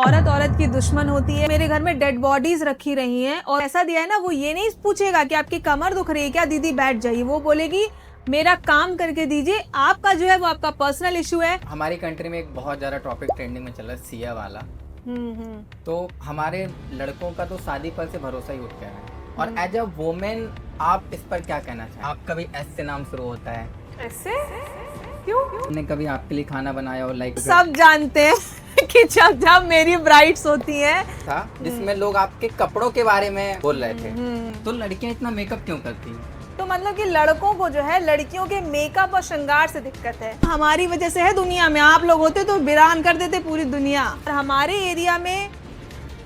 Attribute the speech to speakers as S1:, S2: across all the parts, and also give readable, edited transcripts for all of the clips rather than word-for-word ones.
S1: औरत औरत की दुश्मन होती है। मेरे घर में डेड बॉडीज रखी रही हैं और ऐसा दिया है ना, वो ये नहीं पूछेगा कि आपकी कमर दुख रही है क्या, दीदी बैठ जाइए। वो बोलेगी मेरा काम करके दीजिए, आपका जो है वो आपका पर्सनल इशू है।
S2: हमारी कंट्री में एक बहुत ज़्यादा टॉपिक ट्रेंडिंग में चल रहा है, सिया वाला। तो हमारे लड़कों का तो शादी पर से भरोसा ही उठ गया है। और एज अ वुमेन आप इस पर क्या कहना चाहें? आपका भी एस से नाम शुरू होता है।
S1: ऐसे क्यों?
S2: हमने कभी आपके लिए खाना बनाया हो, लाइक
S1: सब जानते हैं कि जब जब मेरी ब्राइड्स होती हैं
S2: था जिसमें लोग आपके कपड़ों के बारे में बोल रहे थे। तो लड़कियां इतना मेकअप क्यों करती हैं?
S1: तो मतलब कि लड़कों को जो है लड़कियों के मेकअप और श्रृंगार से दिक्कत है। हमारी वजह से है दुनिया में, आप लोग होते तो वीरान कर देते पूरी दुनिया। और हमारे एरिया में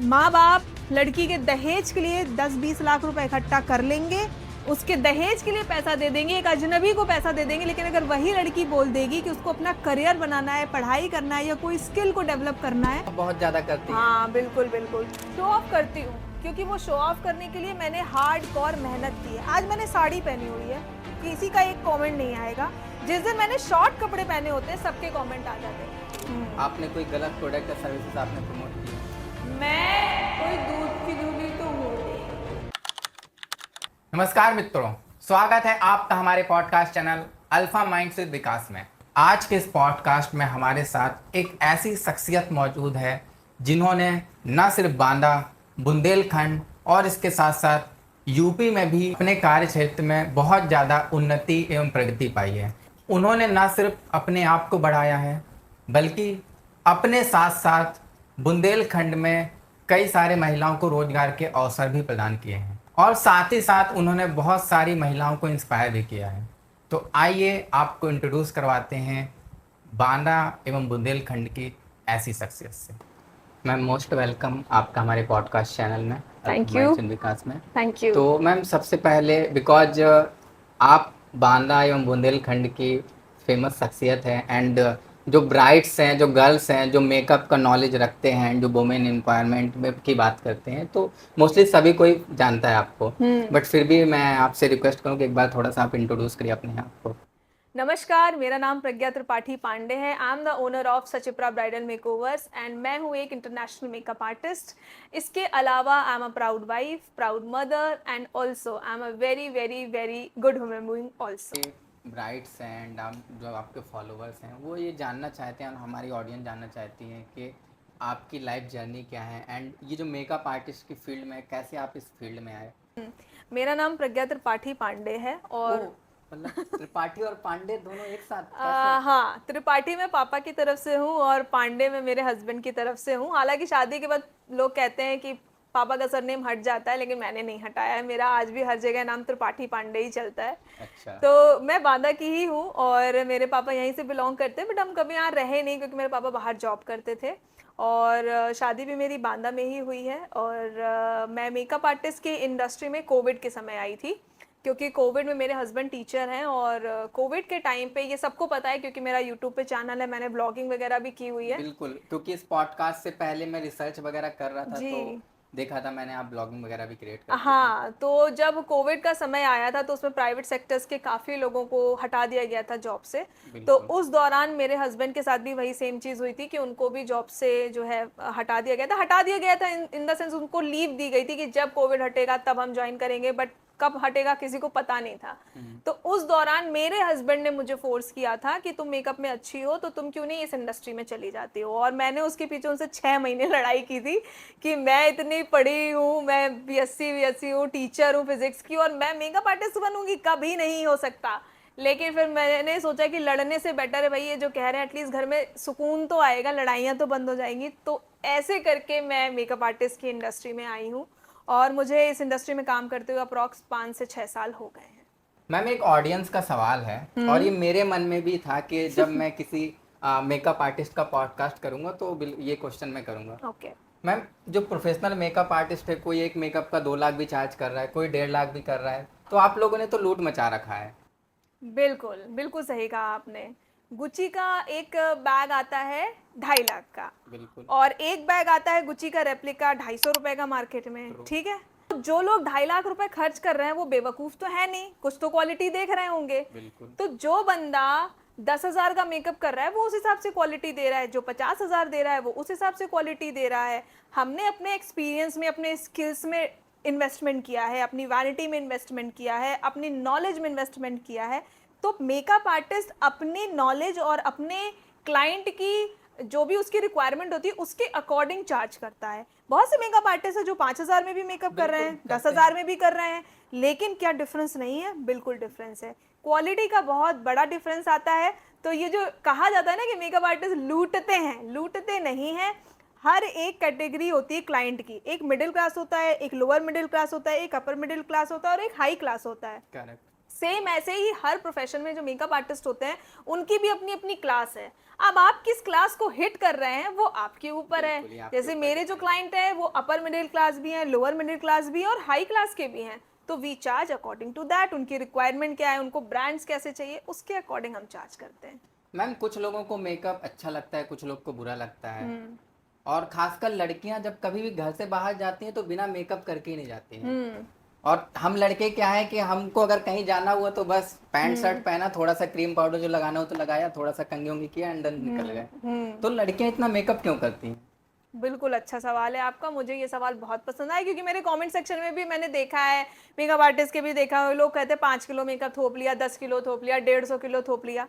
S1: माँ बाप लड़की के दहेज के लिए 10-20 लाख रुपए इकट्ठा कर लेंगे, उसके दहेज के लिए पैसा दे देंगे, एक अजनबी को पैसा दे देंगे। लेकिन अगर वही लड़की बोल देगी कि उसको अपना करियर बनाना है, पढ़ाई करना है या कोई स्किल को डेवलप करना है,
S2: बहुत ज़्यादा करती हैं।
S1: हाँ बिल्कुल बिल्कुल शो ऑफ करती हूँ, क्योंकि वो शो ऑफ करने के लिए मैंने हार्ड कोर मेहनत की है। आज मैंने साड़ी पहनी हुई है, किसी का एक कमेंट नहीं आएगा। जिस दिन मैंने शॉर्ट कपड़े पहने होते हैं सबके कमेंट आ जाते हैं।
S2: आपने कोई गलत प्रोडक्ट या सर्विसेज आपने प्रमोट की?
S1: मैं कोई दूध की दूली तो हूँ नहीं।
S2: नमस्कार मित्रों, स्वागत है आपका हमारे पॉडकास्ट चैनल अल्फा माइंड से विकास में। आज के इस पॉडकास्ट में हमारे साथ एक ऐसी शख्सियत मौजूद है जिन्होंने न सिर्फ बांदा, बुंदेलखंड और इसके साथ साथ यूपी में भी अपने कार्य क्षेत्र में बहुत ज़्यादा उन्नति एवं प्रगति पाई है। उन्होंने न सिर्फ अपने आप को बढ़ाया है बल्कि अपने साथ साथ बुंदेलखंड में कई सारे महिलाओं को रोजगार के अवसर भी प्रदान किए हैं और साथ ही साथ उन्होंने बहुत सारी महिलाओं को इंस्पायर भी किया है। तो आइए आपको इंट्रोड्यूस करवाते हैं बांदा एवं बुंदेलखंड की ऐसी शख्सियत से। मैम मोस्ट वेलकम आपका हमारे पॉडकास्ट चैनल में,
S1: थैंक यू
S2: विकास में।
S1: Thank you.
S2: तो मैम सबसे पहले बिकॉज आप बांदा एवं बुंदेलखंड की फेमस शख्सियत है एंड जो ब्राइड्स हैं, जो गर्ल्स हैं, जो मेकअप का नॉलेज रखते हैं, जो वुमेन एम्पावरमेंट में की बात करते हैं, तो मोस्टली सभी कोई जानता है आपको। बट फिर भी मैं आपसे रिक्वेस्ट करूँ कि एक बार थोड़ा सा आप इंट्रोड्यूस करिए अपने आप को।
S1: नमस्कार, मेरा नाम प्रज्ञा त्रिपाठी पांडे है। I am the owner of Sachipra bridal makeovers and मैं हूँ एक इंटरनेशनल मेकअप आर्टिस्ट। इसके अलावा I am a proud wife, proud mother and also I am a very very very good human being also.
S2: Brides and जो आपके followers हैं वो ये जानना चाहते हैं और हमारी ऑडियंस जानना चाहती है कि आपकी लाइफ जर्नी क्या है एंड ये जो मेकअप आर्टिस्ट की फील्ड में कैसे आप इस फील्ड में आए।
S1: मेरा नाम प्रज्ञा त्रिपाठी पांडे है और
S2: मतलब त्रिपाठी और पांडे दोनों एक साथ
S1: हाँ, त्रिपाठी मैं पापा की तरफ से हूँ और पांडे मैं मेरे हस्बैंड की तरफ से हूँ। हालांकि शादी के बाद लोग कहते हैं कि पापा का सरनेम हट जाता है, लेकिन मैंने नहीं हटाया है। मेरा आज भी हर जगह नाम त्रिपाठी पांडे ही चलता है।
S2: अच्छा।
S1: तो मैं बांदा की ही हूँ और मेरे पापा यहीं से बिलोंग करते हैं, बट हम कभी यहाँ रहे नहीं क्योंकि मेरे पापा बाहर जॉब करते थे। और शादी भी मेरी बांदा में ही हुई है। और मैं मेकअप आर्टिस्ट की इंडस्ट्री में कोविड के समय आई थी, क्योंकि कोविड में मेरे हस्बैंड टीचर हैं और कोविड के टाइम पे ये सबको पता है क्योंकि मेरा यूट्यूब पे चैनल है, मैंने ब्लॉगिंग वगैरह भी की हुई है।
S2: बिल्कुल, क्योंकि इस पॉडकास्ट से पहले मैं रिसर्च वगैरह कर रहा था
S1: जी।
S2: तो देखा था मैंने, आप ब्लॉगिंग वगैरह भी क्रिएट करते
S1: हाँ, तो जब कोविड का समय आया था तो उसमें प्राइवेट सेक्टर्स के काफ़ी लोगों को हटा दिया गया था जॉब से। तो उस दौरान मेरे हस्बैंड के साथ भी वही सेम चीज़ हुई थी कि उनको भी जॉब से जो है हटा दिया गया था इन द सेंस उनको लीव दी गई थी कि जब कोविड हटेगा तब हम ज्वाइन करेंगे, बट कब हटेगा किसी को पता नहीं था। तो उस दौरान मेरे हस्बैंड ने मुझे फोर्स किया था कि तुम मेकअप में अच्छी हो तो तुम क्यों नहीं इस इंडस्ट्री में चली जाती हो। और मैंने उसके पीछे उनसे 6 महीने लड़ाई की थी कि मैं इतनी पढ़ी हूँ, मैं बीएससी हूँ, टीचर हूँ फिजिक्स की, और मैं मेकअप आर्टिस्ट बनूंगी, कभी नहीं हो सकता। लेकिन फिर मैंने सोचा कि लड़ने से बेटर है भाई ये जो कह रहे हैं, एटलीस्ट घर में सुकून तो आएगा, लड़ाइयाँ तो बंद हो जाएंगी। तो ऐसे करके मैं मेकअप आर्टिस्ट की इंडस्ट्री में आई हूँ और मुझे इस इंडस्ट्री में काम करते हुए अप्रॉक्स 5 से 6 साल हो गए हैं।
S2: मैम एक ऑडियंस का सवाल है और ये मेरे मन में भी था कि जब मैं किसी मेकअप आर्टिस्ट का पॉडकास्ट करूंगा तो ये क्वेश्चन मैं करूंगा।
S1: ओके।
S2: मैम जो प्रोफेशनल मेकअप आर्टिस्ट है, कोई एक मेकअप का 2 लाख भी चार्ज कर रहा है, कोई 1.5 लाख भी कर रहा है, तो आप लोगों ने तो लूट मचा रखा है।
S1: बिल्कुल बिल्कुल सही कहा आपने। गुच्ची का एक बैग आता है 2.5 लाख का,
S2: बिल्कुल।
S1: और एक बैग आता है गुच्ची का रेप्लिका 250 रुपए का मार्केट में, ठीक है। तो जो लोग 2.5 लाख रुपए खर्च कर रहे हैं वो बेवकूफ तो है नहीं, कुछ तो क्वालिटी देख रहे होंगे।
S2: बिल्कुल।
S1: तो जो बंदा 10,000 का मेकअप कर रहा है वो उस हिसाब से क्वालिटी दे रहा है, जो 50,000 दे रहा है वो उस हिसाब से क्वालिटी दे रहा है। हमने अपने एक्सपीरियंस में, अपने स्किल्स में इन्वेस्टमेंट किया है, अपनी वैनिटी में इन्वेस्टमेंट किया है, अपनी नॉलेज में इन्वेस्टमेंट किया है। तो मेकअप आर्टिस्ट अपनी नॉलेज और अपने क्लाइंट की जो भी उसकी रिक्वायरमेंट होती है उसके अकॉर्डिंग चार्ज करता है। बहुत से मेकअप आर्टिस्ट है जो 5,000 में भी मेकअप कर रहे हैं, 10,000 में भी कर रहे हैं, लेकिन क्या डिफरेंस नहीं है? बिल्कुल डिफरेंस है। क्वालिटी का बहुत बड़ा डिफरेंस आता है। तो ये जो कहा जाता है ना कि मेकअप आर्टिस्ट लूटते हैं, लूटते नहीं हैं। हर एक कैटेगरी होती है क्लाइंट की। एक मिडिल क्लास होता है, एक लोअर मिडिल क्लास होता है, एक अपर मिडिल क्लास होता है और एक हाई क्लास होता है।
S2: करेक्ट।
S1: सेम ऐसे ही हर प्रोफेशन में जो मेकअप आर्टिस्ट होते हैं उनकी भी अपनी अपनी क्लास है। अब आप किस क्लास को हिट कर रहे हैं वो आपके ऊपर है। जैसे मेरे जो क्लाइंट है वो अपर मिडिल क्लास भी हैं, लोअर मिडिल क्लास भी हैं और हाई क्लास के भी हैं। तो we charge according to that. उनकी रिक्वायरमेंट क्या है, उनको ब्रांड्स कैसे चाहिए, उसके अकॉर्डिंग हम चार्ज करते हैं।
S2: मैम कुछ लोगों को मेकअप अच्छा लगता है, कुछ लोग को बुरा लगता है, और खासकर लड़कियां जब कभी भी घर से बाहर जाती हैं तो बिना मेकअप करके ही नहीं जाती हैं। और हम लड़के क्या है कि हमको अगर कहीं जाना हुआ तो बस पैंट शर्ट पहना, थोड़ा सा क्रीम पाउडर जो लगाना हो तो लगाया, थोड़ा सा कंघी उंगी किया एंड देन निकल गए। तो लड़कियां इतना मेकअप क्यों करती हैं?
S1: बिल्कुल अच्छा सवाल है आपका। मुझे ये सवाल बहुत पसंद आया क्योंकि मेरे कमेंट सेक्शन में भी मैंने देखा है, मेकअप आर्टिस्ट के भी देखा है, लोग कहते हैं 5 किलो मेकअप थोप लिया, 10 किलो थोप लिया, 150 किलो थोप लिया।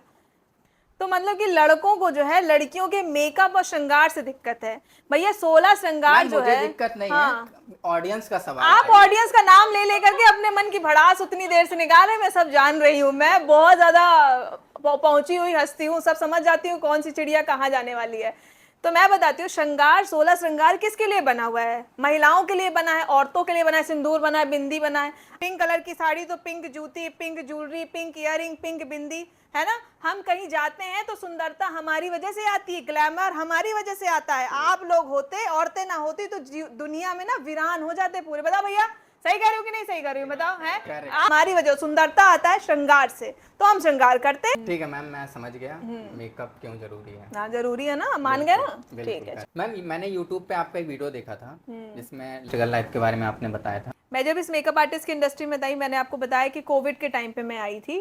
S1: तो मतलब कि लड़कों को जो है लड़कियों के मेकअप और श्रृंगार से दिक्कत है। भैया 16 श्रृंगार जो है,
S2: दिक्कत नहीं
S1: हाँ,
S2: है, ऑडियंस का सवाल
S1: आप ऑडियंस का नाम ले लेकर के अपने मन की भड़ास उतनी देर से निकाल रहे हैं। मैं सब जान रही हूँ, मैं बहुत ज्यादा पहुंची हुई हस्ती हूँ, सब समझ जाती हूँ कौन सी चिड़िया कहाँ जाने वाली है। तो मैं बताती हूँ, श्रृंगार 16 श्रृंगार किसके लिए बना हुआ है? महिलाओं के लिए बना है, औरतों के लिए बना है। सिंदूर बना है, बिंदी बना है, पिंक कलर की साड़ी तो पिंक जूती, pink jewellery, pink earring, pink bindi, है ना। हम कहीं जाते हैं तो सुंदरता हमारी वजह से आती है, ग्लैमर हमारी वजह से आता है। आप लोग होते, औरतें ना होती तो दुनिया में ना वीरान हो जाते पूरे। बताओ भैया, सही कह रही हूँ कि नहीं सही कह रही हूँ? बताओ। है हमारी वजह, सुंदरता आता है श्रृंगार से, तो हम श्रृंगार करते हैं।
S2: ठीक है मैम, मैं समझ गया मेकअप क्यों जरूरी है।
S1: हाँ जरूरी है ना, मान गए ना। ठीक है
S2: मैम, मैंने यूट्यूब पे आपका एक वीडियो देखा था जिसमें स्ट्रगल लाइफ के बारे में आपने बताया था।
S1: मैं जब इस मेकअप आर्टिस्ट की इंडस्ट्री में आई, मैंने आपको बताया कि कोविड के टाइम पे मैं आई थी।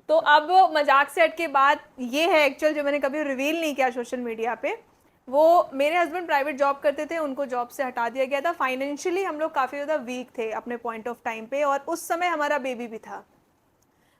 S1: तो अब मजाक से हट के बात ये है एक्चुअल, जो मैंने कभी रिवील नहीं किया सोशल मीडिया पे, वो मेरे हस्बैंड प्राइवेट जॉब करते थे, उनको जॉब से हटा दिया गया था। फाइनेंशियली हम लोग काफ़ी ज़्यादा वीक थे अपने पॉइंट ऑफ टाइम पे, और उस समय हमारा बेबी भी था।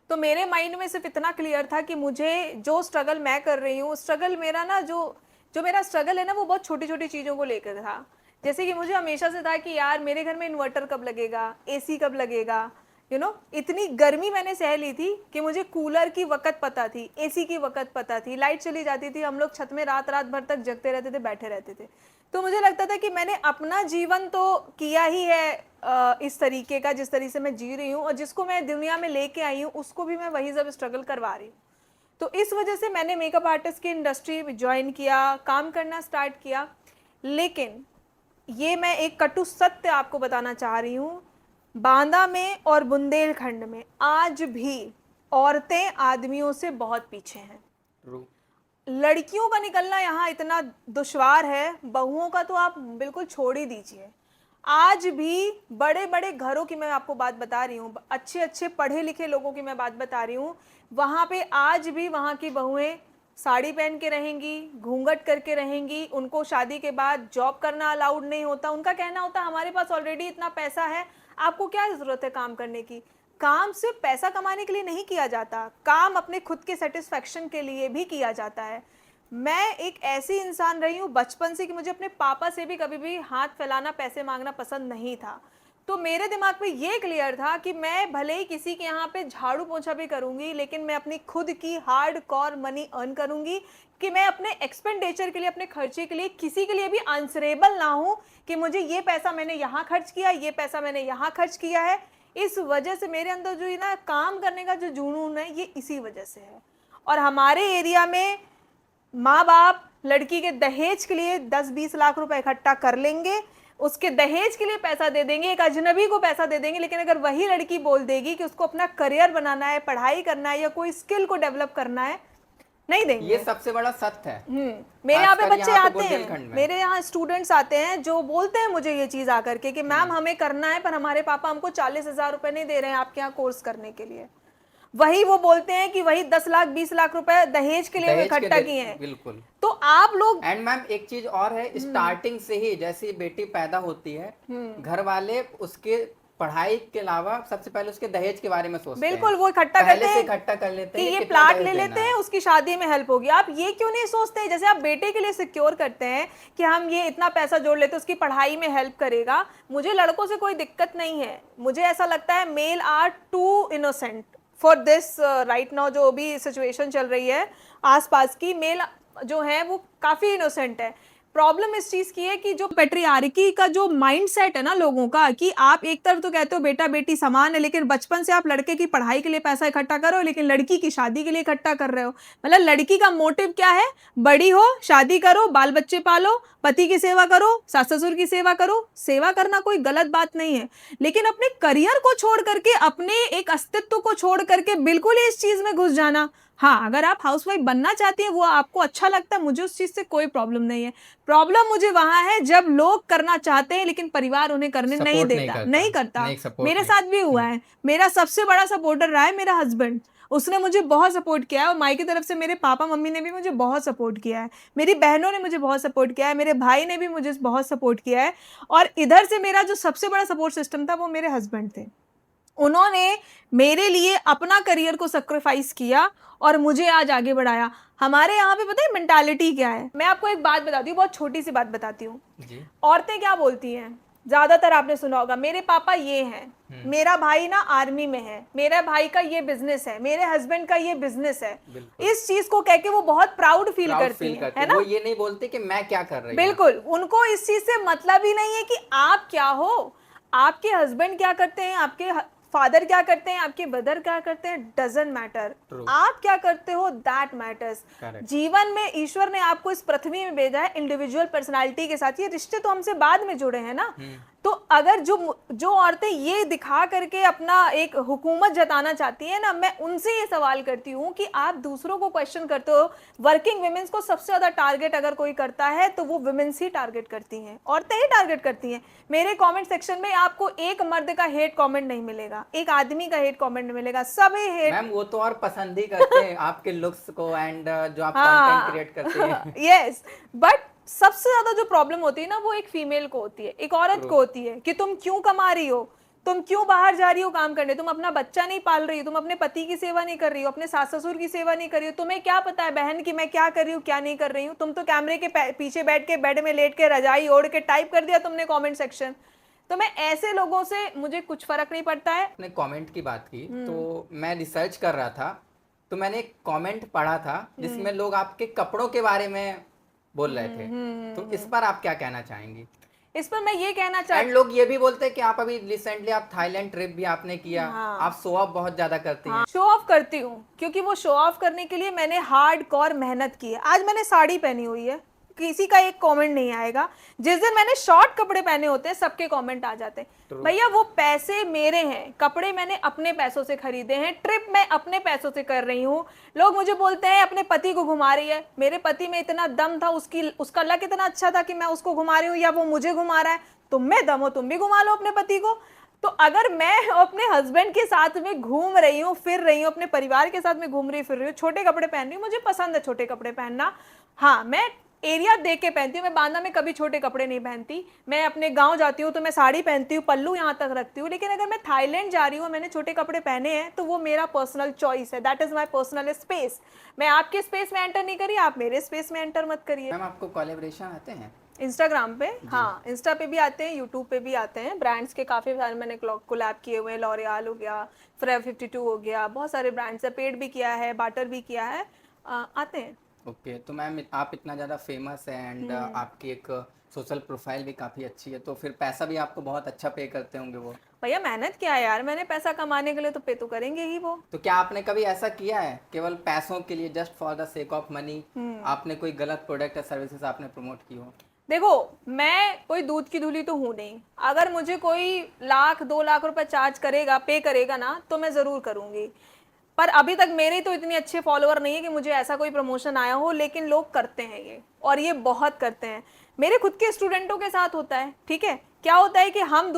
S1: तो मेरे माइंड में सिर्फ इतना क्लियर था कि मुझे जो स्ट्रगल मैं कर रही हूँ, स्ट्रगल मेरा ना, जो मेरा स्ट्रगल है ना, वो बहुत छोटी छोटी चीज़ों को लेकर था। जैसे कि मुझे हमेशा से था कि यार मेरे घर में इन्वर्टर कब लगेगा, एसी कब लगेगा, इतनी गर्मी मैंने सह ली थी कि मुझे कूलर की वक़्त पता थी, एसी की वक़्त पता थी। लाइट चली जाती थी, हम लोग छत में रात रात भर तक जगते रहते थे, बैठे रहते थे। तो मुझे लगता था कि मैंने अपना जीवन तो किया ही है इस तरीके का, जिस तरीके से मैं जी रही हूँ, और जिसको मैं दुनिया में लेके आई हूँ उसको भी मैं वही सब स्ट्रगल करवा रही हूँ। तो इस वजह से मैंने मेकअप आर्टिस्ट की इंडस्ट्री में ज्वाइन किया, काम करना स्टार्ट किया। लेकिन ये मैं एक कटु सत्य आपको बताना चाह रही हूँ, बांदा में और बुंदेलखंड में आज भी औरतें आदमियों से बहुत पीछे हैं। लड़कियों का निकलना यहाँ इतना दुश्वार है, बहुओं का तो आप बिल्कुल छोड़ ही दीजिए। आज भी बड़े बड़े घरों की मैं आपको बात बता रही हूँ, अच्छे अच्छे पढ़े लिखे लोगों की मैं बात बता रही हूँ, वहाँ पे आज भी वहाँ की बहुएं साड़ी पहन के रहेंगी, घूंघट करके रहेंगी। उनको शादी के बाद जॉब करना अलाउड नहीं होता। उनका कहना होता हमारे पास ऑलरेडी इतना पैसा है, आपको क्या ज़रूरत है काम करने की। काम सिर्फ पैसा कमाने के लिए नहीं किया जाता, काम अपने खुद के सेटिस्फैक्शन के लिए भी किया जाता है। मैं एक ऐसी इंसान रही हूँ बचपन से कि मुझे अपने पापा से भी कभी भी हाथ फैलाना, पैसे मांगना पसंद नहीं था। तो मेरे दिमाग में ये क्लियर था कि मैं भले ही किसी के यहाँ पे झाड़ू पोछा भी करूँगी, लेकिन मैं अपनी खुद की हार्ड कोर मनी अर्न करूँगी, कि मैं अपने एक्सपेंडिचर के लिए, अपने खर्चे के लिए किसी के लिए भी आंसरेबल ना हूँ कि मुझे ये पैसा मैंने यहाँ खर्च किया, ये पैसा मैंने यहाँ खर्च किया है। इस वजह से मेरे अंदर जो ना काम करने का जो जुनून है, ये इसी वजह से है। और हमारे एरिया में माँ बाप लड़की के दहेज के लिए 10-20 लाख रुपए इकट्ठा कर लेंगे, उसके दहेज के लिए पैसा दे देंगे, एक अजनबी को पैसा दे देंगे, लेकिन अगर वही लड़की बोल देगी कि उसको अपना करियर बनाना है, पढ़ाई करना है या कोई स्किल को डेवलप करना है, नहीं देंगे।
S2: ये सबसे बड़ा सत्य है।
S1: मेरे यहाँ पे बच्चे आते हैं, मेरे यहाँ स्टूडेंट्स आते हैं जो बोलते हैं मुझे ये चीज आकर के कि मैम हमें करना है, पर हमारे पापा हमको 40,000 रुपए नहीं दे रहे हैं आपके यहाँ कोर्स करने के लिए। वही वो बोलते हैं कि वही 10 लाख 20 लाख रुपए दहेज के लिए इकट्ठा किए हैं।
S2: बिल्कुल।
S1: तो आप लोग
S2: एंड मैम एक चीज और है, स्टार्टिंग से ही जैसे बेटी पैदा होती है, घर वाले उसके पढ़ाई के अलावा सबसे पहले उसके दहेज के बारे में सोचते हैं।
S1: बिल्कुल, वो इकट्ठा
S2: पहले
S1: करते
S2: से
S1: हैं
S2: इकट्ठा कर लेते
S1: कि
S2: हैं
S1: ये
S2: कितना
S1: प्लाट
S2: दहेज
S1: ले
S2: देना
S1: लेते
S2: है।
S1: हैं, उसकी शादी में हेल्प होगी। आप ये क्यों नहीं सोचते हैं, जैसे आप बेटे के लिए सिक्योर करते हैं कि हम ये इतना पैसा जोड़ लेते हैं, उसकी पढ़ाई में हेल्प करेगा। मुझे लड़कों से कोई दिक्कत नहीं है, मुझे ऐसा लगता है male are too innocent for this right now. जो भी सिचुएशन चल रही है आसपास की, मेल जो है वो काफी इनोसेंट है। प्रॉब्लम इस चीज की है कि जो पेट्रियार्की का जो माइंडसेट है ना लोगों का, कि आप एक तरफ तो कहते हो बेटा बेटी समान है, लेकिन बचपन से आप लड़के की पढ़ाई के लिए पैसा इकट्ठा करो, लेकिन लड़की की शादी के लिए इकट्ठा कर रहे हो। मतलब लड़की का मोटिव क्या है, बड़ी हो, शादी करो, बाल बच्चे पालो, पति की सेवा करो, सास ससुर की सेवा करो। सेवा करना कोई गलत बात नहीं है, लेकिन अपने करियर को छोड़ करके, अपने एक अस्तित्व को छोड़ करके बिल्कुल ही इस चीज में घुस जाना। हाँ, अगर आप हाउसवाइफ बनना चाहती हैं, वो आपको अच्छा लगता है, मुझे उस चीज से कोई प्रॉब्लम नहीं है। प्रॉब्लम मुझे वहां है जब लोग करना चाहते हैं लेकिन परिवार उन्हें करने नहीं
S2: सपोर्ट
S1: देता, नहीं करता। मेरे
S2: नहीं।
S1: साथ भी हुआ है। मेरा सबसे बड़ा सपोर्टर रहा है मेरा हस्बैंड। उसने मुझे बहुत सपोर्ट किया है, और माई की तरफ से मेरे पापा मम्मी ने भी मुझे बहुत सपोर्ट किया है, मेरी बहनों ने मुझे बहुत सपोर्ट किया है, मेरे भाई ने भी मुझे बहुत सपोर्ट किया है। और इधर से मेरा जो सबसे बड़ा सपोर्ट सिस्टम था वो मेरे हस्बैंड थे। उन्होंने मेरे लिए अपना करियर को सेक्रीफाइस किया और मुझे आज आगे बढ़ाया। हमारे यहाँ पे पता है मेंटालिटी क्या है, मैं आपको एक बात बताती हूँ, बहुत छोटी सी बात बताती हूँ। औरतें क्या बोलती हैं, ज्यादातर आपने सुना होगा, मेरे पापा ये हैं, मेरा भाई ना आर्मी में है, मेरे भाई का ये बिजनेस है, मेरे हस्बैंड का ये बिजनेस है। इस चीज को कह के वो बहुत प्राउड फील करती है ना।
S2: वो ये नहीं बोलते कि मैं क्या कर रही हूँ।
S1: बिल्कुल, उनको इस चीज से मतलब ही नहीं है कि आप क्या हो, आपके हस्बैंड क्या करते हैं, आपके फादर क्या करते हैं, आपके ब्रदर क्या करते हैं, डजंट मैटर। आप क्या करते हो, दैट मैटर्स। जीवन में ईश्वर ने आपको इस पृथ्वी में भेजा है इंडिविजुअल पर्सनालिटी के साथ। ये रिश्ते तो हमसे बाद में जुड़े हैं ना। तो अगर जो औरतें ये दिखा करके अपना एक हुकूमत जताना चाहती हैं ना, मैं उनसे ये सवाल करती हूँ कि आप दूसरों को क्वेश्चन करते हो। वर्किंग विमेंस को सबसे ज्यादा टारगेट अगर कोई करता है तो वो विमेंस ही टारगेट करती हैं, औरतें ही टारगेट करती हैं। मेरे कमेंट सेक्शन में आपको एक मर्द का हेट कमेंट नहीं मिलेगा, एक आदमी का हेट कमेंट नहीं मिलेगा, सभी हेट।
S2: मैम वो तो और पसंद ही करते हैं आपके लुक्स को एंड जो आप कंटेंट क्रिएट करते हैं।
S1: यस, बट सबसे ज्यादा जो प्रॉब्लम होती है ना वो एक फीमेल को होती है, एक औरत को होती है कि तुम क्यों कमा रही हो, तुम क्यों बाहर जा रही हो काम करने, तुम अपना बच्चा नहीं पाल रही हो, तुम अपने पति की सेवा नहीं कर रही हो, अपने सास ससुर की सेवा नहीं कर रही हो। तुम्हें क्या पता है बहन की मैं क्या कर रही हूँ क्या नहीं कर रही हूँ। तुम तो कैमरे के पीछे बैठ के बेड में लेट के रजाई ओढ़ के टाइप कर दिया तुमने कमेंट सेक्शन। तो मैं ऐसे लोगों से मुझे कुछ फर्क नहीं पड़ता है।
S2: आपने कमेंट की बात की तो मैं रिसर्च कर रहा था, तो मैंने एक कमेंट पढ़ा था जिसमें लोग आपके कपड़ों के बारे में बोल रहे थे। तो इस पर आप क्या कहना चाहेंगी?
S1: इस पर मैं ये कहना
S2: एंड लोग ये भी बोलते हैं कि आप अभी रिसेंटली आप थाईलैंड ट्रिप भी आपने किया। आप शो ऑफ बहुत ज्यादा करती हैं।
S1: शो ऑफ करती हूँ क्योंकि वो शो ऑफ करने के लिए मैंने हार्डकोर मेहनत की है। आज मैंने साड़ी पहनी हुई है, किसी का एक कमेंट नहीं आएगा। जिस दिन मैंने शॉर्ट कपड़े पहने होते हैं सबके कमेंट आ जाते हैं। भैया वो पैसे मेरे हैं, कपड़े मैंने अपने पैसों से खरीदे हैं, ट्रिप मैं अपने पैसों से कर रही हूँ। लोग मुझे बोलते हैं अपने पति को घुमा रही है। मेरे पति में इतना दम था, उसका लक इतना अच्छा था कि मैं उसको घुमा रही हूँ या वो मुझे घुमा रहा है। तुम में दम हो, तुम भी घुमा लो अपने पति को। तो अगर मैं अपने हस्बैंड के साथ में घूम रही हूँ फिर रही हूँ, अपने परिवार के साथ में घूम रही फिर रही हूँ, छोटे कपड़े पहन रही हूँ, मुझे पसंद है छोटे कपड़े पहनना। हाँ, मैं एरिया देख के पहनती हूँ। मैं बांदा में कभी छोटे कपड़े नहीं पहनती। मैं अपने गांव जाती हूँ तो मैं साड़ी पहनती हूँ, पल्लू यहाँ तक रखती हूँ। लेकिन अगर मैं थाईलैंड जा रही हूँ, मैंने छोटे कपड़े पहने हैं, तो वो मेरा पर्सनल चॉइस है। That is my personal space. मैं आपके स्पेस में एंटर नहीं करी, आप मेरे स्पेस में एंटर मत करिए।
S2: मैम आपको कोलैबोरेशन आते हैं
S1: इंस्टाग्राम पे? हाँ, इंस्टा पे भी आते हैं, यूट्यूब पे भी आते हैं। ब्रांड्स के काफ़ी सारे मैंने कोलैब किए हुए हैं। लॉरियल हो गया, Forever 52 हो गया, बहुत सारे ब्रांड्स है। पेड भी किया है, बाटर भी किया है, आते हैं।
S2: ओके तो मैम आप इतना ज़्यादा फेमस है एंड आपकी एक सोशल प्रोफाइल भी काफ़ी अच्छी है, तो फिर पैसा भी आपको बहुत अच्छा पे करते होंगे वो।
S1: भैया मेहनत क्या है यार, मैंने पैसा कमाने के लिए तो पे तो करेंगे ही वो।
S2: तो क्या आपने कभी ऐसा किया है केवल पैसों के लिए, just for the sake of money, आपने कोई गलत प्रोडक्ट या सर्विसेज आपने प्रमोट की हो?
S1: देखो, मैं कोई दूध की धुली तो हूँ नहीं। अगर मुझे कोई 1-2 लाख रुपए चार्ज करेगा, पे करेगा ना, तो मैं ज़रूर करूँगी। पर अभी तक मेरे तो इतने अच्छे फॉलोअर नहीं है कि मुझे ऐसा कोई प्रमोशन आया हो, लेकिन लोग करते हैं ये, और ये बहुत करते हैं। मेरे खुद के स्टूडेंटों के साथ होता है, ठीक है, क्या होता है कि हम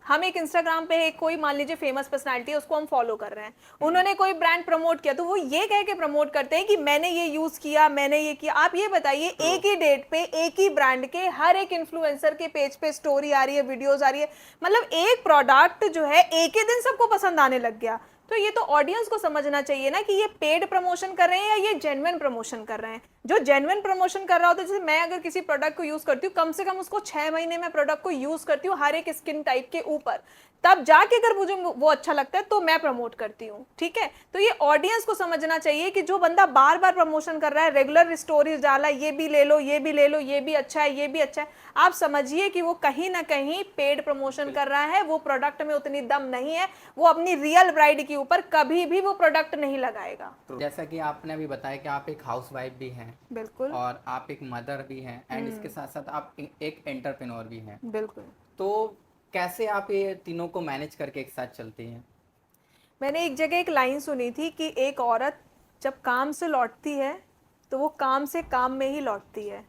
S1: हम एक इंस्टाग्राम पे एक कोई मान लीजिए फेमस पर्सनालिटी है, उसको हम फॉलो कर रहे हैं, उन्होंने कोई ब्रांड प्रमोट किया तो वो ये कह के प्रमोट करते हैं कि मैंने ये यूज किया, मैंने ये किया। आप ये बताइए, एक ही डेट पे एक ही ब्रांड के हर एक इन्फ्लुएंसर के पेज पे स्टोरी आ रही है, वीडियोस आ रही है, मतलब एक प्रोडक्ट जो है एक ही दिन सबको पसंद आने लग गया। तो ये तो ऑडियंस को समझना चाहिए ना कि ये पेड प्रमोशन कर रहे हैं या ये जेन्युइन प्रमोशन कर रहे हैं। जो जेन्युइन प्रमोशन कर रहा होता है, जैसे मैं अगर किसी प्रोडक्ट को यूज करती हूँ, कम से कम उसको 6 महीने में प्रोडक्ट को यूज करती हूँ हर एक स्किन टाइप के ऊपर, तब जाके अगर मुझे वो अच्छा लगता है तो मैं प्रमोट करती हूँ। ठीक है, तो ये ऑडियंस को समझना चाहिए कि जो बंदा बार बार प्रमोशन कर रहा है, रेगुलर स्टोरीज डाला, ये भी ले लो, ये भी ले लो, ये भी अच्छा है, ये भी अच्छा है, आप समझिए कि वो कहीं ना कहीं पेड प्रमोशन कर रहा है। वो प्रोडक्ट में उतनी दम नहीं है, वो अपनी रियल ब्राइड के ऊपर कभी भी वो प्रोडक्ट नहीं लगाएगा।
S2: तो जैसा कि आपने अभी बताया कि आप एक हाउसवाइफ भी हैं,
S1: बिल्कुल,
S2: और आप एक मदर भी हैं, एंड इसके साथ साथ आप एक एंटरप्रेन्योर भी हैं।
S1: बिल्कुल।
S2: तो कैसे आप ये तीनों को मैनेज करके एक साथ चलती हैं?
S1: मैंने एक जगह एक लाइन सुनी थी कि एक औरत जब काम से लौटती है तो वो काम से काम में ही लौटती है।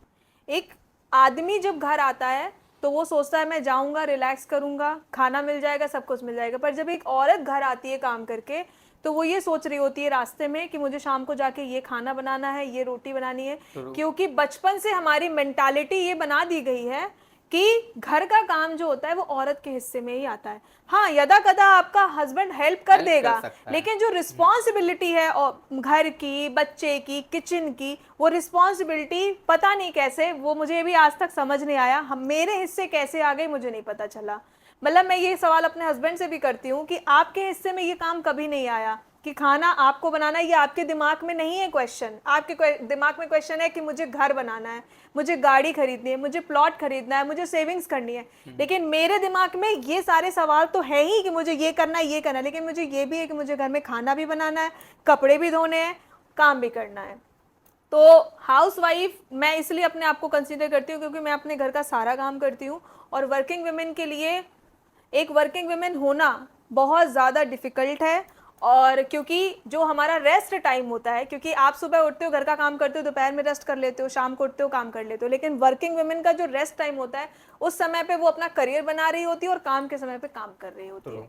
S1: एक आदमी जब घर आता है तो वो सोचता है मैं जाऊंगा, रिलैक्स करूंगा, खाना मिल जाएगा, सब कुछ मिल जाएगा। पर जब एक औरत घर आती है काम करके तो वो ये सोच रही होती है रास्ते में कि मुझे शाम को जाके ये खाना बनाना है, ये रोटी बनानी है, क्योंकि बचपन से हमारी मेंटालिटी ये बना दी गई है कि घर का काम जो होता है वो औरत के हिस्से में ही आता है। हाँ, यदा कदा आपका हस्बैंड हेल्प कर देगा, लेकिन जो रिस्पॉन्सिबिलिटी है और घर की, बच्चे की, किचन की, वो रिस्पॉन्सिबिलिटी पता नहीं कैसे, वो मुझे भी आज तक समझ नहीं आया, हम मेरे हिस्से कैसे आ गई मुझे नहीं पता चला। मतलब मैं ये सवाल अपने हस्बैंड से भी करती हूँ कि आपके हिस्से में ये काम कभी नहीं आया कि खाना आपको बनाना है, ये आपके दिमाग में नहीं है क्वेश्चन। आपके दिमाग में क्वेश्चन है कि मुझे घर बनाना है, मुझे गाड़ी खरीदनी है, मुझे प्लॉट खरीदना है, मुझे सेविंग्स करनी है। लेकिन मेरे दिमाग में ये सारे सवाल तो है ही कि मुझे ये करना है, ये करना है, लेकिन मुझे ये भी है कि मुझे घर में खाना भी बनाना है, कपड़े भी धोने हैं, काम भी करना है। तो हाउसवाइफ मैं इसलिए अपने आप को कंसीडर करती हूँ क्योंकि मैं अपने घर का सारा काम करती हूँ। और वर्किंग वुमेन के लिए एक वर्किंग वुमेन होना बहुत ज़्यादा डिफ़िकल्ट है। और क्योंकि जो हमारा रेस्ट टाइम होता है, क्योंकि आप सुबह उठते हो, घर का काम करते हो, दोपहर में रेस्ट कर लेते हो, शाम को उठते हो, काम कर लेते हो, लेकिन वर्किंग वुमेन का जो रेस्ट टाइम होता है उस समय पे वो अपना करियर बना रही होती है और काम के समय पे काम कर रही होती है।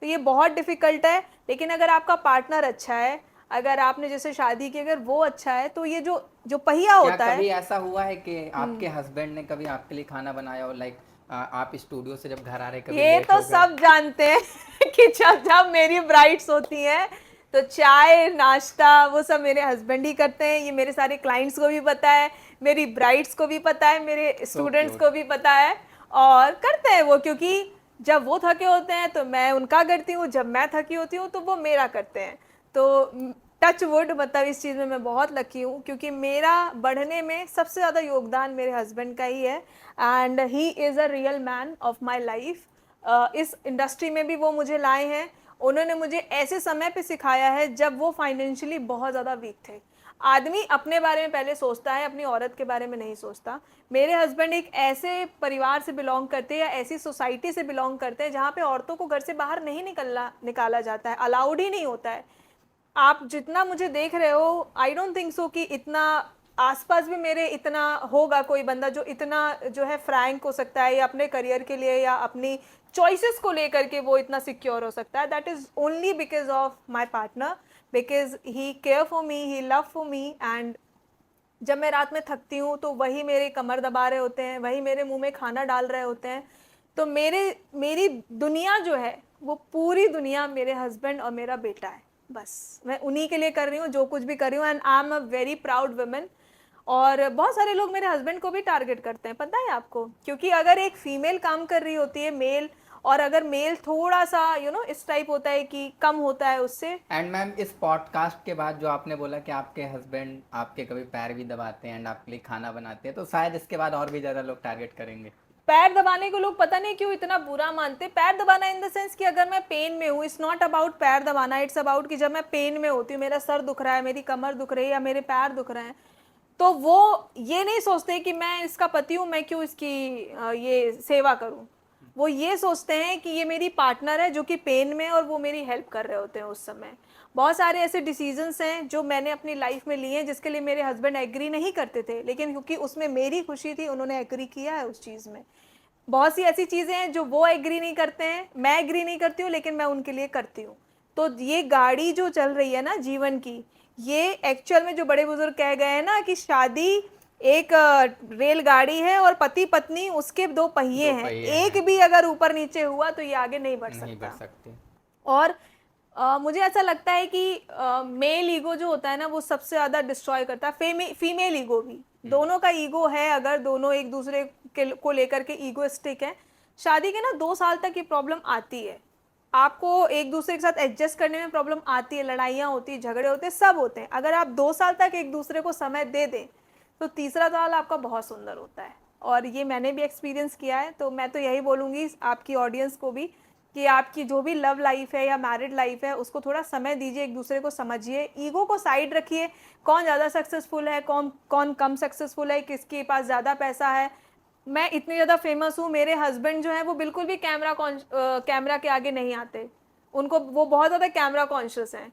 S1: तो ये बहुत डिफ़िकल्ट है। लेकिन अगर आपका पार्टनर अच्छा है, अगर आपने जैसे शादी की, अगर वो अच्छा है, तो ये जो जो पहिया होता है।
S2: कभी ऐसा हुआ है कि आपके हस्बैंड ने कभी आपके लिए खाना बनाया हो, लाइक आप स्टूडियो से जब घर आ रहे कभी
S1: ये
S2: लेट
S1: तो
S2: हो गए?
S1: सब जानते हैं कि जब जब मेरी ब्राइड्स होती हैं तो चाय नाश्ता वो सब मेरे हस्बैंड ही करते हैं। ये मेरे सारे क्लाइंट्स को भी पता है, मेरी ब्राइड्स को भी पता है, मेरे स्टूडेंट्स को भी पता है, और करते हैं वो, क्योंकि जब वो थके होते हैं तो मैं उनका करती हूँ, जब मैं थकी होती हूँ तो वो मेरा करते हैं। तो टच वुड, मतलब इस चीज़ में मैं बहुत लकी हूँ क्योंकि मेरा बढ़ने में सबसे ज़्यादा योगदान मेरे हस्बैंड का ही है। And he is a real man of my life. इस इंडस्ट्री में भी वो मुझे लाए हैं। उन्होंने मुझे ऐसे समय पे सिखाया है जब वो फाइनेंशियली बहुत ज़्यादा वीक थे। आदमी अपने बारे में पहले सोचता है, अपनी औरत के बारे में नहीं सोचता। मेरे हस्बैंड एक ऐसे परिवार से बिलोंग करते हैं या ऐसी सोसाइटी से बिलोंग करते हैं जहाँ पे औरतों को घर से बाहर नहीं निकाला जाता है, अलाउड ही नहीं होता है। आप जितना मुझे देख रहे हो, आई डोंट थिंक सो कि इतना आसपास भी मेरे इतना होगा कोई बंदा जो इतना जो है फ्रैंक हो सकता है या अपने करियर के लिए या अपनी चॉइसेस को लेकर के वो इतना सिक्योर हो सकता है। That is only because of my partner, because he care for me, he love for me. And जब मैं रात में थकती हूँ तो वही मेरी कमर दबा रहे होते हैं, वही मेरे मुंह में खाना डाल रहे होते हैं। तो मेरी दुनिया जो है वो पूरी दुनिया मेरे हस्बैंड और मेरा बेटा है। बस मैं उन्हीं के लिए कर रही हूँ जो कुछ भी कर रही हूँ, and I am a very proud women. और बहुत सारे लोग मेरे हस्बैंड को भी टारगेट करते हैं, पता है आपको, क्योंकि अगर एक फीमेल काम कर रही होती है, मेल, और अगर मेल थोड़ा सा इस टाइप होता है कि कम होता है उससे।
S2: एंड मैम, इस पॉडकास्ट के बाद जो आपने बोला कि आपके हस्बैंड आपके कभी पैर भी दबाते हैं एंड आपके लिए खाना बनाते हैं, तो शायद इसके बाद और भी ज़्यादा लोग टारगेट करेंगे।
S1: पैर दबाने को लोग पता नहीं क्यों इतना बुरा मानते। पैर दबाना इन द सेंस कि अगर मैं पेन में हूँ, इट्स नॉट अबाउट पैर दबाना, इट्स अबाउट कि जब मैं पेन में होती हूँ, मेरा सर दुख रहा है, मेरी कमर दुख रही है या मेरे पैर दुख रहे हैं, तो वो ये नहीं सोचते कि मैं इसका पति हूँ, मैं क्यों इसकी ये सेवा करूँ। वो ये सोचते हैं कि ये मेरी पार्टनर है जो कि पेन में, और वो मेरी हेल्प कर रहे होते हैं उस समय। बहुत सारे ऐसे डिसीजंस हैं जो मैंने अपनी लाइफ में लिए हैं जिसके लिए मेरे हस्बैंड एग्री नहीं करते थे, लेकिन क्योंकि उसमें मेरी खुशी थी उन्होंने एग्री किया है उस चीज़ में। बहुत सी ऐसी चीज़ें हैं जो वो एग्री नहीं करते हैं, मैं एग्री नहीं करती हूँ, लेकिन मैं उनके लिए करती हूँ। तो ये गाड़ी जो चल रही है ना जीवन की, ये एक्चुअल में जो बड़े बुजुर्ग कह गए हैं ना कि शादी एक रेलगाड़ी है और पति पत्नी उसके दो पहिए हैं, एक भी अगर ऊपर नीचे हुआ तो ये आगे नहीं बढ़
S2: नहीं बढ़
S1: सकता।
S2: सकते।
S1: और मुझे ऐसा लगता है कि मेल ईगो जो होता है ना वो सबसे ज़्यादा डिस्ट्रॉय करता है, फीमेल ईगो भी, दोनों का ईगो है, अगर दोनों एक दूसरे को लेकर के ईगोइस्टिक है, शादी के ना 2 साल तक ये प्रॉब्लम आती है, आपको एक दूसरे के साथ एडजस्ट करने में प्रॉब्लम आती है, लड़ाइयाँ होती है, झगड़े होते हैं, सब होते हैं। अगर आप 2 साल तक एक दूसरे को समय दे दें तो तीसरा साल आपका बहुत सुंदर होता है, और ये मैंने भी एक्सपीरियंस किया है। तो मैं तो यही बोलूँगी आपकी ऑडियंस को भी कि आपकी जो भी लव लाइफ है या मैरिड लाइफ है उसको थोड़ा समय दीजिए, एक दूसरे को समझिए, ईगो को साइड रखिए, कौन ज़्यादा सक्सेसफुल है, कौन कौन कम सक्सेसफुल है, किसके पास ज़्यादा पैसा है। मैं इतनी ज़्यादा फेमस हूँ, मेरे हस्बैंड जो है वो बिल्कुल भी कैमरा के आगे नहीं आते, उनको वो बहुत ज़्यादा कैमरा कॉन्शियस हैं,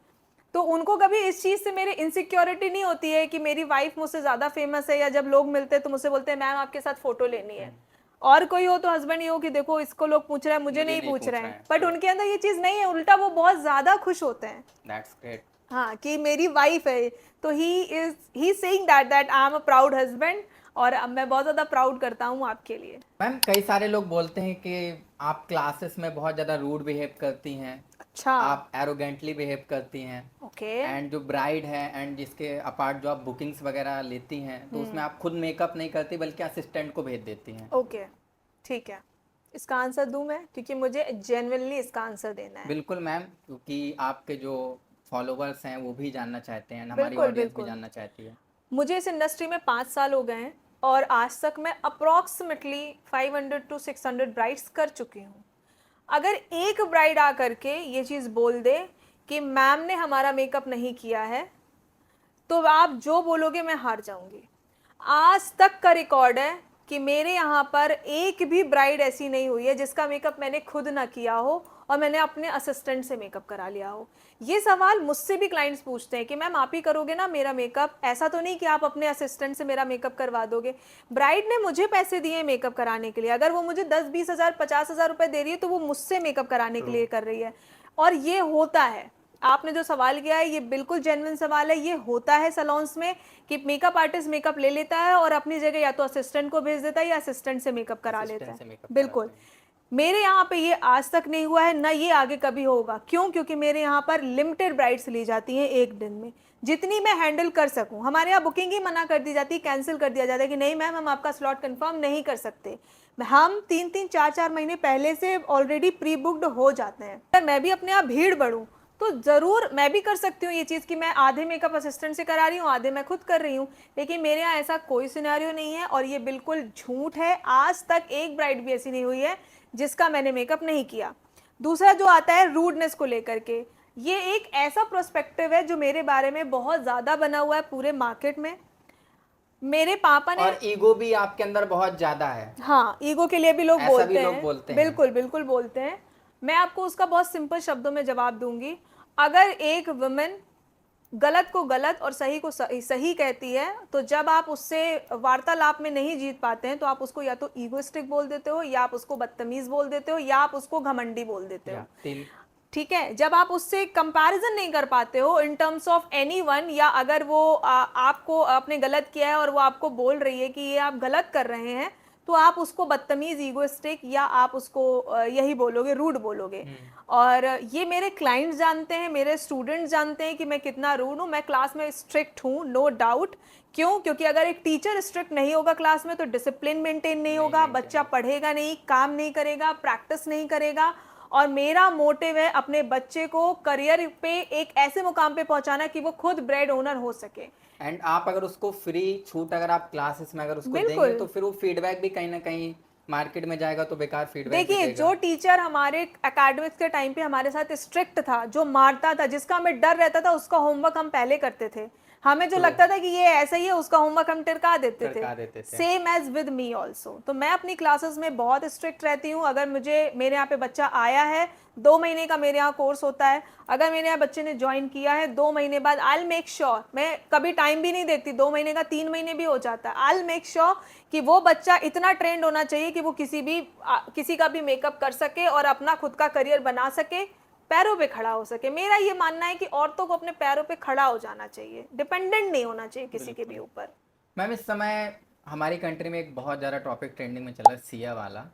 S1: तो उनको कभी इस चीज़ से मेरे इनसिक्योरिटी नहीं होती है कि मेरी वाइफ मुझसे ज़्यादा फेमस है, या जब लोग मिलते हैं तो मुझसे बोलते हैं मैम आपके साथ फ़ोटो लेनी है, और कोई हो तो हस्बैंड ये हो कि देखो इसको लोग पूछ रहे हैं, मुझे नहीं पूछ रहे हैं, बट उनके अंदर ये चीज़ नहीं है, उल्टा वो बहुत ज़्यादा खुश होते हैं।
S2: That's great.
S1: हाँ, कि मेरी वाइफ है, तो he saying that I am a proud husband, और अब मैं बहुत ज़्यादा प्राउड करता हूँ आपके लिए।
S2: मैम कई सारे लोग बोलते हैं कि आप क्लासेस में बहुत ज़्यादा रूड बिहेव करती हैं,
S1: अच्छा।
S2: आप एरोगेंटली बिहेव करती हैं,
S1: ओके।
S2: एंड जो ब्राइड है एंड जिसके अपार्ट जो आप बुकिंग्स वगैरह लेती हैं तो उसमें आप खुद मेकअप नहीं करती बल्कि असिस्टेंट को भेज देती हैं।
S1: ओके, ठीक है, इसका आंसर दूं मैं, क्योंकि मुझे जेन्युइनली इसका आंसर देना है।
S2: बिल्कुल मैम, क्योंकि आपके जो फॉलोवर्स हैं वो भी जानना चाहते हैं, हमारी
S1: बिल्कुल
S2: ऑडियंस भी
S1: बिल्कुल।
S2: जानना चाहती है।
S1: मुझे इस इंडस्ट्री में 5 साल हो गए हैं, और आज तक मैं अप्रॉक्सीमेटली 500 to 600 ब्राइड्स कर चुकी हूँ। अगर एक ब्राइड आ करके ये चीज़ बोल दे कि मैम ने हमारा मेकअप नहीं किया है, तो आप जो बोलोगे मैं हार जाऊंगी। आज तक का रिकॉर्ड है कि मेरे यहाँ पर एक भी ब्राइड ऐसी नहीं हुई है जिसका मेकअप मैंने खुद ना किया हो और मैंने अपने असिस्टेंट से मेकअप करा लिया हो। ये सवाल मुझसे भी क्लाइंट्स पूछते हैं कि मैम आप ही करोगे ना मेरा मेकअप, ऐसा तो नहीं कि आप अपने असिस्टेंट से मेरा मेकअप करवा दोगे। ब्राइड ने मुझे पैसे दिए मेकअप कराने के लिए, अगर वो मुझे 10-20 हज़ार 50 हज़ार रुपये दे रही है तो वो मुझसे मेकअप कराने के लिए कर रही है, और ये होता है। आपने जो सवाल किया है ये बिल्कुल जेन्युइन सवाल है, ये होता है सैलून्स में कि मेकअप आर्टिस्ट मेकअप ले लेता है और अपनी जगह या तो असिस्टेंट को भेज देता है या असिस्टेंट से मेकअप करा लेता है। बिल्कुल, मेरे यहाँ पे ये आज तक नहीं हुआ है, ना ये आगे कभी होगा। क्यों? क्योंकि मेरे यहाँ पर लिमिटेड ब्राइड्स ली जाती हैं एक दिन में, जितनी मैं हैंडल कर सकूं। हमारे यहाँ बुकिंग ही मना कर दी जाती है, कैंसिल कर दिया जाता है कि नहीं मैम हम आपका स्लॉट कंफर्म नहीं कर सकते। हम 3-3 4-4 महीने पहले से ऑलरेडी प्री बुक्ड हो जाते हैं। अगर मैं भी अपने आप भीड़ बढ़ूँ तो ज़रूर मैं भी कर सकती हूँ ये चीज़ कि मैं आधे मेकअप असिस्टेंट से करा रही हूँ, आधे मैं खुद कर रही हूँ, लेकिन मेरे यहाँ ऐसा कोई सिनेरियो नहीं है, और ये बिल्कुल झूठ है। आज तक एक ब्राइड भी ऐसी नहीं हुई है जिसका मैंने मेकअप नहीं किया। दूसरा जो आता है रूडनेस को लेकर के, ये एक ऐसा प्रोस्पेक्टिव है जो मेरे बारे में बहुत ज़्यादा बना हुआ है पूरे मार्केट में। मेरे पापा ने,
S2: और ईगो भी आपके अंदर बहुत ज़्यादा है।
S1: हाँ, ईगो के लिए भी लोग
S2: ऐसा भी
S1: बोलते
S2: लोग
S1: हैं,
S2: बोलते हैं।
S1: बिल्कुल बिल्कुल बोलते हैं। मैं आपको उसका बहुत सिंपल शब्दों में जवाब दूंगी। अगर एक वुमेन गलत को गलत और सही को सही कहती है, तो जब आप उससे वार्तालाप में नहीं जीत पाते हैं तो आप उसको या तो ईगोइस्टिक बोल देते हो, या आप उसको बदतमीज बोल देते हो, या आप उसको घमंडी बोल देते हो। ठीक है, जब आप उससे कंपैरिजन नहीं कर पाते हो इन टर्म्स ऑफ एनीवन, या अगर वो आपको आपने गलत किया है और वो आपको बोल रही है कि ये आप गलत कर रहे हैं, तो आप उसको बदतमीज, ईगोइस्टिक, या आप उसको यही बोलोगे, रूड बोलोगे। और ये मेरे क्लाइंट्स जानते हैं, मेरे स्टूडेंट्स जानते हैं कि मैं कितना रूड हूँ। मैं क्लास में स्ट्रिक्ट हूँ, नो डाउट। क्यों? क्योंकि अगर एक टीचर स्ट्रिक्ट नहीं होगा क्लास में तो डिसिप्लिन मेंटेन नहीं होगा, बच्चा पढ़ेगा नहीं, काम नहीं करेगा, प्रैक्टिस नहीं करेगा। और मेरा मोटिव है अपने बच्चे को करियर पे एक ऐसे मुकाम पे पहुंचाना कि वो खुद ब्रेड ओनर हो सके।
S2: एंड आप अगर उसको फ्री छूट अगर आप क्लासेस में अगर उसको देंगे तो फिर वो फीडबैक भी कहीं ना कहीं मार्केट में जाएगा तो बेकार फीडबैक
S1: देखिए, जो टीचर हमारे एकेडमिक्स के टाइम पे हमारे साथ स्ट्रिक्ट था, जो मारता था, जिसका हमें डर रहता था, उसका होमवर्क हम पहले करते थे। हमें जो लगता था कि ये ऐसा ही है, उसका होमवर्क हम टिरका देते
S2: टिरका देते थे।
S1: Same as with me also. तो मैं अपनी क्लासेस में बहुत स्ट्रिक्ट रहती हूँ। अगर मेरे यहाँ पे बच्चा आया है, 2 महीने का मेरे यहाँ कोर्स होता है, अगर मेरे यहाँ बच्चे ने ज्वाइन किया है 2 महीने बाद, आई विल मेक श्योर, मैं कभी टाइम भी नहीं देखती, 2 महीने का 3 महीने भी हो जाता है, आई विल मेक श्योर कि वो बच्चा इतना ट्रेंड होना चाहिए कि वो किसी का भी मेकअप कर सके और अपना खुद का करियर बना सके, पैरों पे खड़ा हो सके। मेरा ये मानना है कि औरतों को अपने पैरों पे खड़ा हो जाना चाहिए, डिपेंडेंट नहीं होना चाहिए किसी के भी ऊपर।
S2: मैम इस समय हमारी कंट्री में एक बहुत ज़्यादा टॉपिक ट्रेंडिंग में चल रहा है, सिया वाला।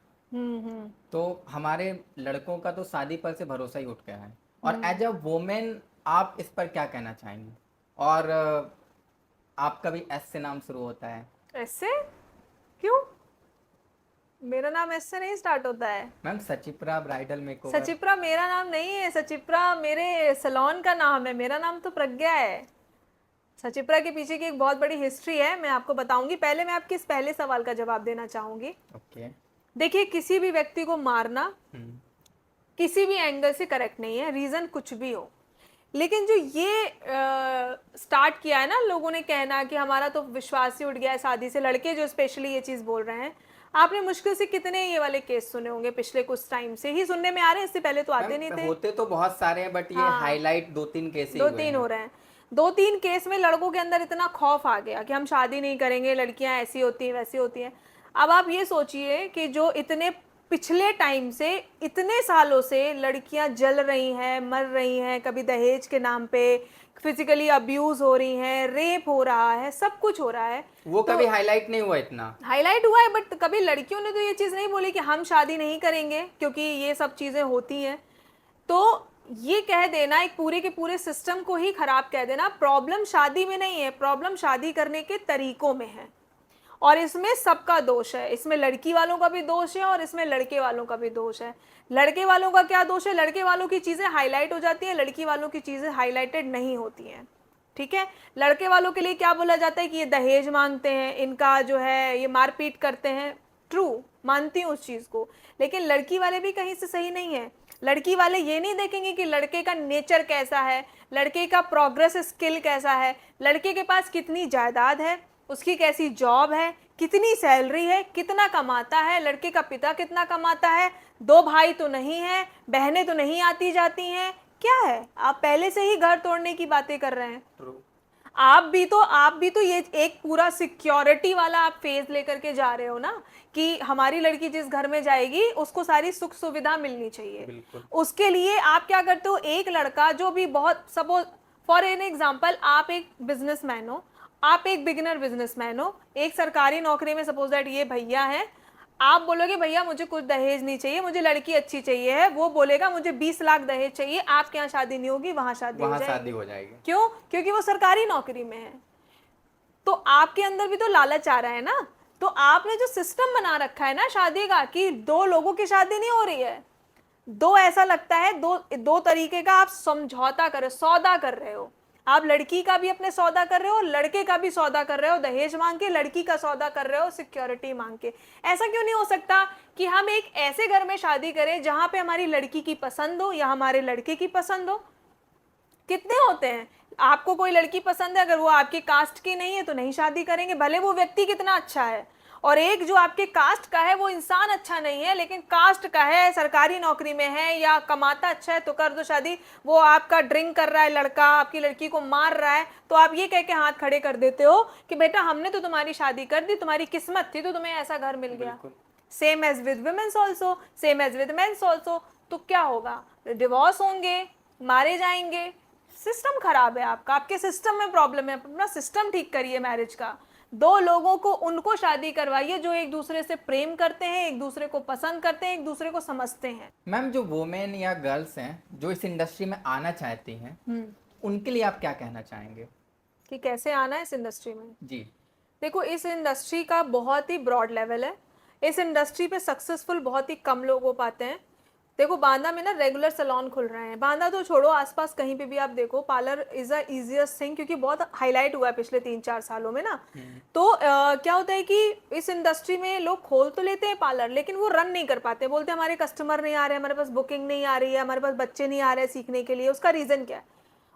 S2: तो हमारे लड़कों का तो शादी पर से भरोसा ही उठ गया है, और एज अ वुमेन आप इस पर क्या कहना चाहेंगे? और आपका भी एस से नाम शुरू होता है।
S1: एस से? क्यों? मेरा नाम एस से नहीं स्टार्ट होता है।
S2: Ma'am Sachipra bridal makeover.
S1: Sachipra मेरा नाम नहीं है, सचिप्रा मेरे सैलून का नाम है, मेरा नाम तो प्रज्ञा है। सचिप्रा के पीछे की एक बहुत बड़ी हिस्ट्री है, मैं आपको बताऊंगी। पहले मैं आपके इस पहले सवाल का जवाब देना चाहूंगी।
S2: ओके।
S1: देखिए, किसी भी व्यक्ति को मारना किसी भी एंगल से करेक्ट नहीं है, रीजन कुछ भी हो। लेकिन जो ये स्टार्ट किया है ना लोगों ने कहना कि हमारा तो विश्वास ही उठ गया है शादी से, लड़के जो स्पेशली ये चीज़ बोल रहे हैं, आपने मुश्किल से कितने ये वाले केस सुने होंगे? पिछले कुछ टाइम से ही सुनने में आ रहे हैं, इससे पहले तो आते नहीं थे।
S2: होते तो बहुत सारे हैं, बट ये हाईलाइट 2-3 केस ही हुए हैं।
S1: 2-3 हो रहे हैं। 2-3 केस में लड़कों के अंदर इतना खौफ आ गया कि हम शादी नहीं करेंगे, लड़कियां ऐसी होती हैं वैसी होती हैं। अब आप ये सोचिए कि जो इतने पिछले टाइम से, इतने सालों से लड़कियां जल रही हैं, मर रही हैं, कभी दहेज के नाम पे फिजिकली अब्यूज हो रही हैं, रेप हो रहा है, सब कुछ हो रहा है,
S2: वो कभी हाईलाइट नहीं हुआ। इतना
S1: हाईलाइट हुआ है, बट कभी लड़कियों ने तो ये चीज़ नहीं बोली कि हम शादी नहीं करेंगे क्योंकि ये सब चीज़ें होती हैं। तो ये कह देना, एक पूरे के पूरे सिस्टम को ही खराब कह देना। प्रॉब्लम शादी में नहीं है, प्रॉब्लम शादी करने के तरीकों में है, और इसमें सबका दोष है। इसमें लड़की वालों का भी दोष है और इसमें लड़के वालों का भी दोष है। लड़के वालों का क्या दोष है? लड़के वालों की चीज़ें हाईलाइट हो जाती हैं, लड़की वालों की चीज़ें हाईलाइटेड नहीं होती हैं। ठीक है, लड़के वालों के लिए क्या बोला जाता है कि ये दहेज मांगते हैं, इनका जो है ये मारपीट करते हैं। ट्रू, मानती हूँ उस चीज़ को, लेकिन लड़की वाले भी कहीं से सही नहीं है। लड़की वाले ये नहीं देखेंगे कि लड़के का नेचर कैसा है, लड़के का प्रोग्रेस स्किल कैसा है, लड़के के पास कितनी जायदाद है, उसकी कैसी जॉब है, कितनी सैलरी है, कितना कमाता है, लड़के का पिता कितना कमाता है, 2 भाई तो नहीं है, बहनें तो नहीं आती जाती हैं, क्या है? आप पहले से ही घर तोड़ने की बातें कर रहे हैं।
S2: True.
S1: आप भी तो ये एक पूरा सिक्योरिटी वाला आप फेज लेकर के जा रहे हो ना, कि हमारी लड़की जिस घर में जाएगी उसको सारी सुख सुविधा मिलनी चाहिए। उसके लिए आप क्या करते हो? एक लड़का जो भी बहुत, सपोज फॉर एन एग्जांपल, आप एक बिजनेसमैन हो, आप एक बिगिनर बिजनेसमैन हो, एक सरकारी नौकरी में सपोज दैट ये भैया है, आप बोलोगे भैया मुझे कुछ दहेज नहीं चाहिए, मुझे लड़की अच्छी चाहिए है, वो बोलेगा मुझे 20 लाख दहेज चाहिए, आपके यहाँ शादी नहीं होगी, वहां शादी हो जाएगी। क्यों? क्योंकि वो सरकारी नौकरी में है। तो आपके अंदर भी तो लालच आ रहा है ना। तो आपने जो सिस्टम बना रखा है ना शादी का, कि 2 लोगों की शादी नहीं हो रही है, 2 ऐसा लगता है, दो तरीके का आप समझौता कर रहे हो, सौदा कर रहे हो। आप लड़की का भी अपने सौदा कर रहे हो, लड़के का भी सौदा कर रहे हो, दहेज मांग के, लड़की का सौदा कर रहे हो सिक्योरिटी मांग के। ऐसा क्यों नहीं हो सकता कि हम एक ऐसे घर में शादी करें जहां पे हमारी लड़की की पसंद हो या हमारे लड़के की पसंद हो? कितने होते हैं, आपको कोई लड़की पसंद है, अगर वो आपके कास्ट की नहीं है तो नहीं शादी करेंगे, भले वो व्यक्ति कितना अच्छा है। और एक जो आपके कास्ट का है वो इंसान अच्छा नहीं है, लेकिन कास्ट का है, सरकारी नौकरी में है या कमाता अच्छा है, तो कर दो शादी। वो आपका ड्रिंक कर रहा है लड़का, आपकी लड़की को मार रहा है, तो आप ये कह के हाथ खड़े कर देते हो कि बेटा हमने तो तुम्हारी शादी कर दी, तुम्हारी किस्मत थी तो तुम्हें ऐसा घर मिल गया। Same as with womens also, same as with mens also. तो क्या होगा? डिवोर्स होंगे, मारे जाएंगे। सिस्टम खराब है आपका, आपके सिस्टम में प्रॉब्लम है। अपना सिस्टम ठीक करिए मैरिज का। 2 लोगों को, उनको शादी करवाइए जो एक दूसरे से प्रेम करते हैं, एक दूसरे को पसंद करते हैं, एक दूसरे को समझते हैं।
S2: मैम जो वुमेन या गर्ल्स हैं जो इस इंडस्ट्री में आना चाहती हैं, उनके लिए आप क्या कहना चाहेंगे
S1: कि कैसे आना है इस इंडस्ट्री में?
S2: जी
S1: देखो, इस इंडस्ट्री का बहुत ही ब्रॉड लेवल है। इस इंडस्ट्री पे सक्सेसफुल बहुत ही कम लोग हो पाते हैं। देखो, बांदा में ना रेगुलर सैलून खुल रहे हैं। बांदा तो छोड़ो, आसपास कहीं पे भी आप देखो, parlour is a easiest thing, क्योंकि बहुत हाईलाइट हुआ है पिछले 3-4 सालों में ना। तो क्या होता है कि इस इंडस्ट्री में लोग खोल तो लेते हैं पार्लर, लेकिन वो रन नहीं कर पाते। बोलते हैं हमारे कस्टमर नहीं आ रहे, हमारे पास बुकिंग नहीं आ रही है, हमारे पास बच्चे नहीं आ रहे सीखने के लिए। उसका रीज़न क्या है?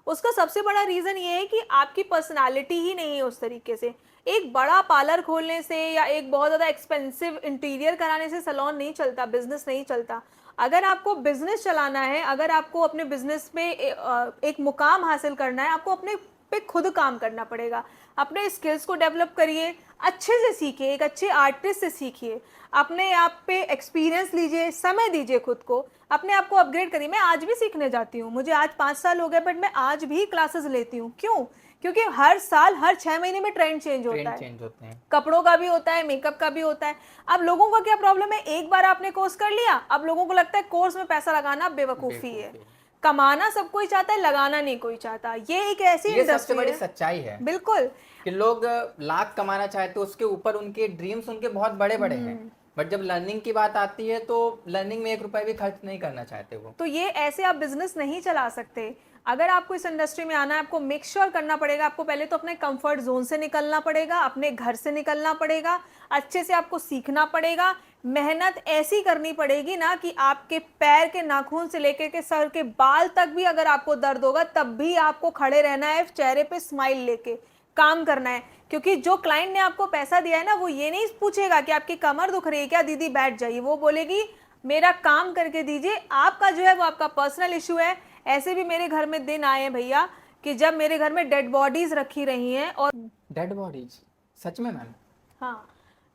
S1: उसका सबसे बड़ा रीज़न ये है कि आपकी पर्सनालिटी ही नहीं है उस तरीके से। एक बड़ा पार्लर खोलने से या एक बहुत ज़्यादा एक्सपेंसिव इंटीरियर कराने से सैलून नहीं चलता, बिज़नेस नहीं चलता। अगर आपको बिज़नेस चलाना है, अगर आपको अपने बिज़नेस में एक मुकाम हासिल करना है, आपको अपने पे खुद काम करना पड़ेगा। अपने स्किल्स को डेवलप करिए, अच्छे से सीखिए, एक अच्छे आर्टिस्ट से सीखिए, अपने आप पे एक्सपीरियंस लीजिए, समय दीजिए खुद को, अपने आप को अपग्रेड करिए। मैं आज भी सीखने जाती हूँ, मुझे आज 5 साल हो गए, बट मैं आज भी क्लासेस लेती हूँ। क्यों? क्योंकि हर साल, हर 6 महीने में ट्रेंड चेंज होता
S2: ट्रेंड
S1: है।
S2: चेंज होते हैं।
S1: कपड़ों का भी होता है, मेकअप का भी होता है। अब लोगों का क्या प्रॉब्लम है, एक बार आपने कोर्स कर लिया, अब लोगों को लगता है कोर्स में पैसा लगाना बेवकूफ़ी है।
S2: बेवकूफ़ी।
S1: कमाना सब कोई चाहता है, लगाना नहीं कोई चाहता। ये एक ऐसी
S2: ये सबसे
S1: इंडस्ट्री
S2: बड़ी
S1: है।
S2: सच्चाई है
S1: बिल्कुल।
S2: कि लोग लाख कमाना चाहते हैं, उसके ऊपर उनके ड्रीम्स उनके बहुत बड़े बड़े हैं, बट जब लर्निंग की बात आती है तो लर्निंग में 1 रुपए भी खर्च नहीं करना चाहते वो।
S1: तो ये ऐसे आप बिजनेस नहीं चला सकते। अगर आपको इस इंडस्ट्री में आना है, आपको मेक श्योर करना पड़ेगा, आपको पहले तो अपने कंफर्ट जोन से निकलना पड़ेगा, अपने घर से निकलना पड़ेगा, अच्छे से आपको सीखना पड़ेगा, मेहनत ऐसी करनी पड़ेगी ना कि आपके पैर के नाखून से लेकर के सर के बाल तक भी अगर आपको दर्द होगा तब भी आपको खड़े रहना है, चेहरे पे स्माइल लेके काम करना है। क्योंकि जो क्लाइंट ने आपको पैसा दिया है ना, वो ये नहीं पूछेगा कि आपकी कमर दुख रही है क्या दीदी, बैठ जाइए। वो बोलेगी मेरा काम करके दीजिए। आपका जो है वो आपका पर्सनल इशू है। ऐसे भी मेरे घर में दिन आए हैं भैया कि जब मेरे घर में डेड बॉडीज रखी रही हैं। और
S2: डेड बॉडीज? सच में मैम?
S1: हाँ,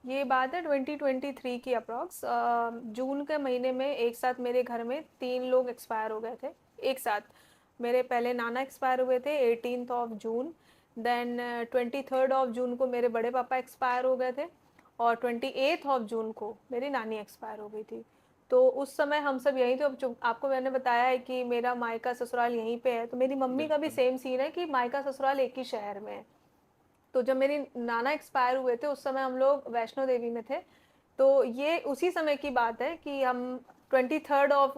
S1: ये बात है 2023 की अप्रॉक्स। जून के महीने में एक साथ मेरे घर में 3 लोग एक्सपायर हो गए थे एक साथ। मेरे पहले नाना एक्सपायर हुए थे 18th of June, then 23rd of June को मेरे बड़े पापा एक्सपायर हो गए थे, और 28th ऑफ जून को मेरी नानी एक्सपायर हो गई थी। तो उस समय हम सब यहीं थे। अब जो आपको मैंने बताया है कि मेरा मायका ससुराल यहीं पे है, तो मेरी मम्मी का भी सेम सीन है कि मायका ससुराल एक ही शहर में है। तो जब मेरी नाना एक्सपायर हुए थे उस समय हम लोग वैष्णो देवी में थे। तो ये उसी समय की बात है कि हम 23rd ऑफ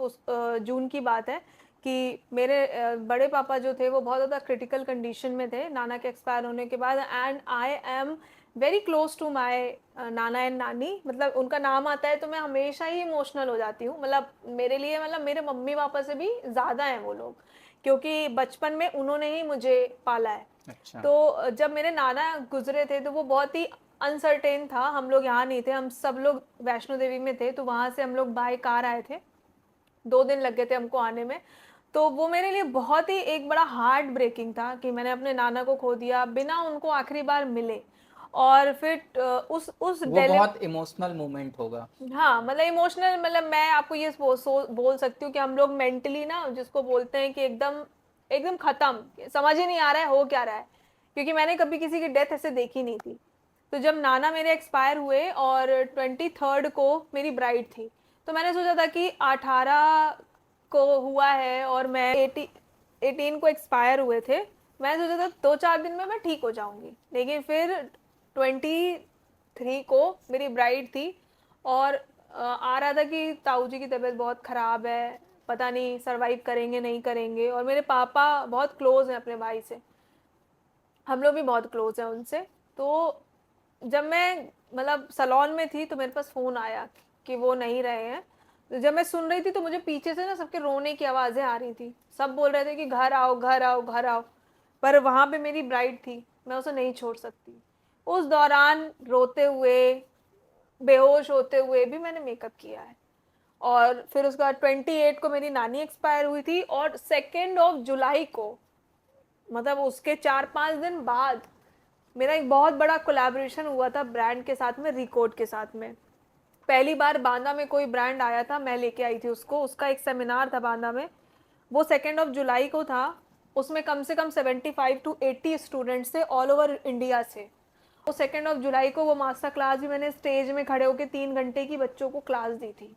S1: जून की बात है कि मेरे बड़े पापा जो थे वो बहुत ज़्यादा क्रिटिकल कंडीशन में थे नाना के एक्सपायर होने के बाद। And I am very close to my नाना एंड नानी। मतलब उनका नाम आता है तो मैं हमेशा ही इमोशनल हो जाती हूँ। मतलब मेरे लिए, मतलब मेरे मम्मी पापा से भी ज़्यादा हैं वो लोग, क्योंकि बचपन में उन्होंने ही मुझे पाला है।
S2: अच्छा।
S1: तो जब मेरे नाना गुजरे थे तो वो बहुत ही अनसर्टेन था। हम लोग यहाँ नहीं थे, हम सब लोग वैष्णो देवी में थे। तो वहाँ से हम लोग बाय कार आए थे, 2 दिन लग गए थे हमको आने में। तो वो मेरे लिए बहुत ही एक बड़ा हार्ट ब्रेकिंग था कि मैंने अपने नाना को खो दिया बिना उनको आखिरी बार मिले। और फिर उस
S2: वो बहुत इमोशनल मोमेंट होगा।
S1: हाँ, मतलब इमोशनल, मतलब मैं आपको ये बोल सकती हूँ कि हम लोग मेंटली ना, जिसको बोलते हैं कि एकदम एकदम खत्म, समझ ही नहीं आ रहा है हो क्या रहा है, क्योंकि मैंने कभी किसी की डेथ ऐसे देखी नहीं थी। तो जब नाना मेरे एक्सपायर हुए और 23rd को मेरी ब्राइड थी, तो मैंने सोचा था कि 18 को हुआ है और मैं 18 को एक्सपायर हुए थे। मैंने सोचा था 2-4 दिन में मैं ठीक हो जाऊंगी, लेकिन फिर 23 को मेरी ब्राइड थी। और आ रहा था कि ताऊ जी की तबीयत बहुत ख़राब है, पता नहीं सरवाइव करेंगे नहीं करेंगे। और मेरे पापा बहुत क्लोज हैं अपने भाई से, हम लोग भी बहुत क्लोज हैं उनसे। तो जब मैं मतलब सलोन में थी तो मेरे पास फ़ोन आया कि वो नहीं रहे हैं। तो जब मैं सुन रही थी तो मुझे पीछे से ना सबके रोने की आवाज़ें आ रही थी। सब बोल रहे थे कि घर आओ घर आओ घर आओ, पर वहाँ पे मेरी ब्राइड थी, मैं उसे नहीं छोड़ सकती। उस दौरान रोते हुए, बेहोश होते हुए भी मैंने मेकअप किया है। और फिर उसके बाद 28 को मेरी नानी एक्सपायर हुई थी, और 2 ऑफ जुलाई को, मतलब उसके 4-5 दिन बाद मेरा एक बहुत बड़ा कोलैबोरेशन हुआ था ब्रांड के साथ में, रिकॉर्ड के साथ में। पहली बार बांदा में कोई ब्रांड आया था, मैं लेके आई थी उसको, उसका एक सेमिनार था बांदा में, वो 2 ऑफ जुलाई को था। उसमें कम से कम 75 to 80 स्टूडेंट्स थे ऑल ओवर इंडिया से। वो 2 ऑफ जुलाई को वो मास्टर क्लास भी मैंने स्टेज में खड़े होकर 3 घंटे की बच्चों को क्लास दी थी।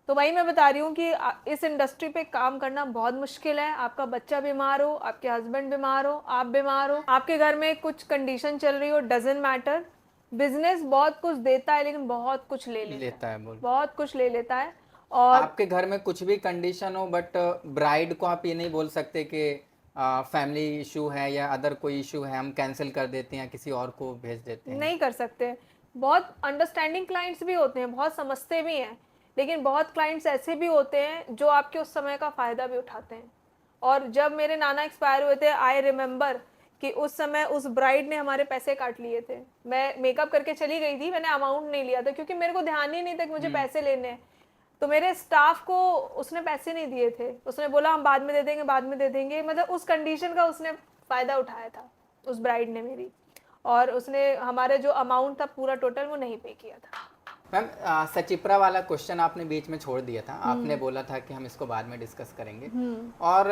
S1: तो वही मैं बता रही हूँ कि इस इंडस्ट्री पे काम करना बहुत मुश्किल है। आपका बच्चा बीमार हो, आपके हस्बैंड बीमार हो, आप बीमार हो, आपके घर में कुछ कंडीशन चल रही हो, डजेंट मैटर। बिजनेस बहुत कुछ देता है लेकिन बहुत कुछ ले लेता है,
S2: है बोल।
S1: बहुत कुछ ले लेता है। और
S2: आपके घर में कुछ भी कंडीशन हो, बट ब्राइड को आप ये नहीं बोल सकते कि फैमिली इशू है या अदर कोई इशू है, हम कैंसिल कर देते हैं या किसी और को भेज देते हैं।
S1: नहीं कर सकते। बहुत अंडरस्टैंडिंग क्लाइंट्स भी होते हैं, बहुत समझते भी हैं, लेकिन बहुत क्लाइंट्स ऐसे भी होते हैं जो आपके उस समय का फ़ायदा भी उठाते हैं। और जब मेरे नाना एक्सपायर हुए थे, आई रिमेम्बर कि उस समय उस ब्राइड ने हमारे पैसे काट लिए थे। मैं मेकअप करके चली गई थी, मैंने अमाउंट नहीं लिया था क्योंकि मेरे को ध्यान ही नहीं था कि मुझे पैसे लेने हैं। तो मेरे स्टाफ को उसने पैसे नहीं दिए थे, उसने बोला हम बाद में दे देंगे, बाद में दे देंगे, मतलब उस कंडीशन का उसने फ़ायदा उठाया था उस ब्राइड ने मेरी, और उसने हमारे जो अमाउंट था पूरा टोटल वो नहीं पे किया था।
S2: मैम सचिप्रा वाला क्वेश्चन आपने बीच में छोड़ दिया था, आपने बोला था कि हम इसको बाद में डिस्कस करेंगे। और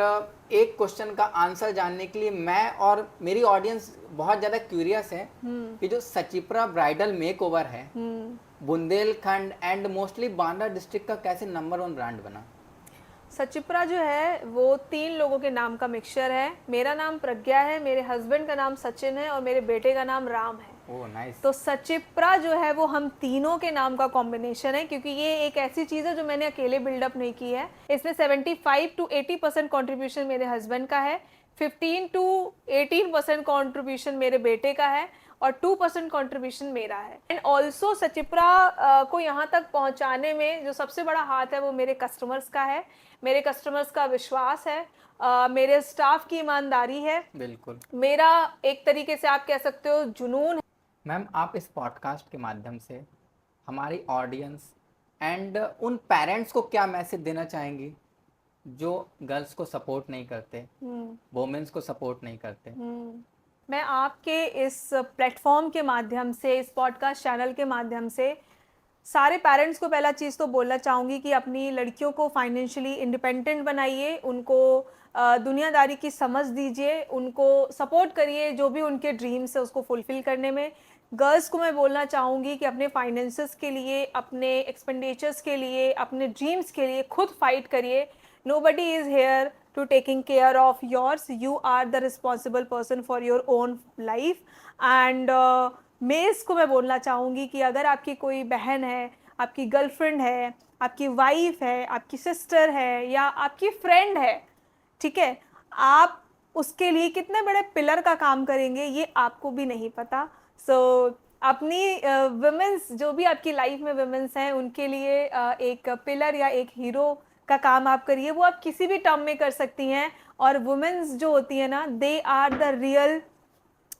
S2: एक क्वेश्चन का आंसर जानने के लिए मैं और मेरी ऑडियंस बहुत ज़्यादा क्यूरियस है कि जो सचिप्रा ब्राइडल मेकओवर है Bundelkhand and mostly Banda district का कैसे नंबर 1 ब्रांड बना?
S1: सचिप्रा जो है वो 3 लोगों के नाम का मिक्सचर है। मेरा नाम प्रज्ञा है, मेरे हस्बैंड का नाम सचिन है और मेरे बेटे का नाम राम है।
S2: Oh nice.
S1: तो सचिप्रा जो है वो हम तीनों के नाम का कॉम्बिनेशन है, क्योंकि ये एक ऐसी चीज़ है जो मैंने अकेले बिल्डअप नहीं की है। इसमें 75 to 80% कॉन्ट्रीब्यूशन मेरे हस्बैंड का है, 15 to 18% कॉन्ट्रीब्यूशन मेरे बेटे का है और 2% कॉन्ट्रीब्यूशन मेरा है। एंड ऑल्सो सचिप्रा को यहाँ तक पहुँचाने में जो सबसे बड़ा हाथ है वो मेरे कस्टमर्स का है, मेरे कस्टमर्स का विश्वास है, मेरे स्टाफ की ईमानदारी है,
S2: बिल्कुल
S1: मेरा एक तरीके से आप कह सकते हो जुनून।
S2: मैम, आप इस पॉडकास्ट के माध्यम से हमारी ऑडियंस एंड उन पेरेंट्स को क्या मैसेज देना चाहेंगी जो गर्ल्स को सपोर्ट नहीं करते, वोमेन्स को सपोर्ट नहीं करते?
S1: मैं आपके इस प्लेटफॉर्म के माध्यम से, इस पॉडकास्ट चैनल के माध्यम से सारे पेरेंट्स को पहला चीज़ तो बोलना चाहूँगी कि अपनी लड़कियों को फाइनेंशियली इंडिपेंडेंट बनाइए, उनको दुनियादारी की समझ दीजिए, उनको सपोर्ट करिए जो भी उनके ड्रीम्स है उसको फुलफ़िल करने में। गर्ल्स को मैं बोलना चाहूँगी कि अपने फाइनेंसेस के लिए, अपने एक्सपेंडिचर्स के लिए, अपने ड्रीम्स के लिए खुद फाइट करिए। Nobody is here to taking care of yours. You are the responsible person for your own life. And males को मैं बोलना चाहूँगी कि अगर आपकी कोई बहन है, आपकी गर्लफ्रेंड है, आपकी वाइफ है, आपकी सिस्टर है या आपकी फ्रेंड है, ठीक है, आप उसके लिए कितने बड़े पिलर का काम करेंगे ये आपको भी नहीं पता। सो अपनी वुमेन्स, जो भी आपकी लाइफ में वुमेन्स हैं, उनके लिए एक पिलर या एक हीरो का काम आप करिए। वो आप किसी भी टर्म में कर सकती हैं। और वुमेन्स जो होती है ना, they are the real,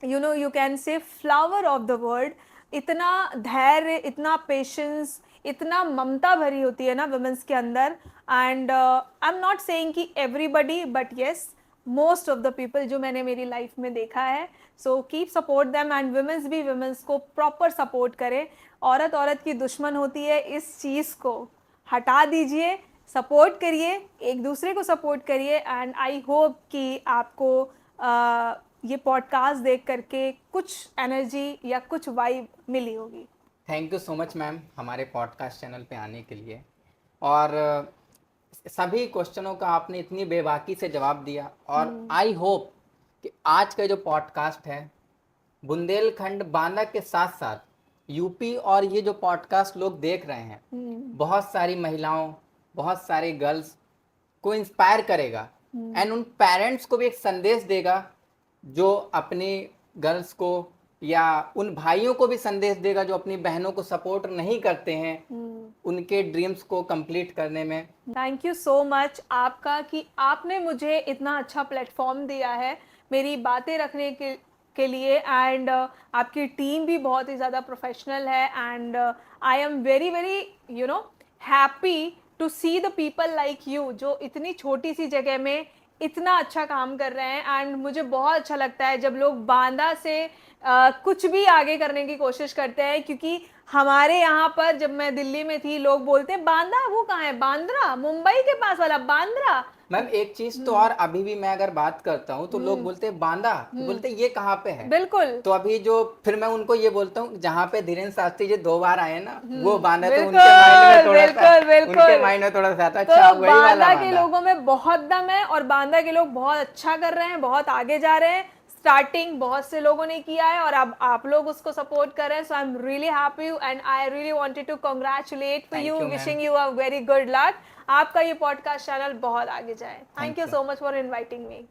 S1: you can say flower of the world. इतना धैर्य, इतना पेशेंस, इतना ममता भरी होती है ना वुमेन्स के अंदर। And I am not saying कि everybody, but yes most of the people जो मैंने मेरी लाइफ में देखा है। So keep support them and women's भी वुमेन्स को प्रॉपर सपोर्ट करें। औरत की दुश्मन होती है, इस चीज़ को हटा दीजिए, सपोर्ट करिए, एक दूसरे को सपोर्ट करिए। एंड आई होप कि आपको ये पॉडकास्ट देख करके कुछ एनर्जी या कुछ वाइब मिली होगी।
S2: Thank you so much ma'am हमारे पॉडकास्ट चैनल पे आने के लिए, और सभी क्वेश्चनों का आपने इतनी बेबाकी से जवाब दिया। और आई होप कि आज का जो पॉडकास्ट है बुंदेलखंड बांदा के साथ साथ यूपी और ये जो पॉडकास्ट लोग देख रहे हैं, बहुत सारी महिलाओं, बहुत सारे गर्ल्स को इंस्पायर करेगा एंड उन पेरेंट्स को भी एक संदेश देगा जो अपनी गर्ल्स को, या उन भाइयों को भी संदेश देगा जो अपनी बहनों को सपोर्ट नहीं करते हैं उनके ड्रीम्स को कंप्लीट करने में।
S1: थैंक यू सो मच आपका कि आपने मुझे इतना अच्छा प्लेटफॉर्म दिया है मेरी बातें रखने के लिए। एंड आपकी टीम भी बहुत ही ज़्यादा प्रोफेशनल है। And I am very very happy to see the people like you जो इतनी छोटी सी जगह में इतना अच्छा काम कर रहे हैं। एंड मुझे बहुत अच्छा लगता है जब लोग बांदा से कुछ भी आगे करने की कोशिश करते हैं, क्योंकि हमारे यहाँ पर जब मैं दिल्ली में थी लोग बोलते हैं बांदा, वो कहाँ है, बांद्रा, मुंबई के पास वाला बांद्रा।
S2: मैम एक चीज तो और अभी भी मैं अगर बात करता हूँ तो लोग बोलते हैं बांदा, तो बोलते हैं ये कहाँ पे है।
S1: बिल्कुल।
S2: तो अभी जो फिर मैं उनको ये बोलता हूँ जहाँ पे धीरेन्द्र शास्त्री जी 2 बार आए ना, वो बांदा, तो उनके माइंड में थोड़ा सा था। अच्छा,
S1: तो बांदा के लोगों में बहुत दम है और बांदा के लोग बहुत अच्छा कर रहे हैं, बहुत आगे जा रहे हैं। स्टार्टिंग बहुत से लोगों ने किया है और अब आप लोग उसको सपोर्ट कर रहे हैं। So I am really happy and I really wanted to congratulate for you, wishing you a very good luck. आपका ये पॉडकास्ट चैनल बहुत आगे जाए। Thank you so much for inviting me.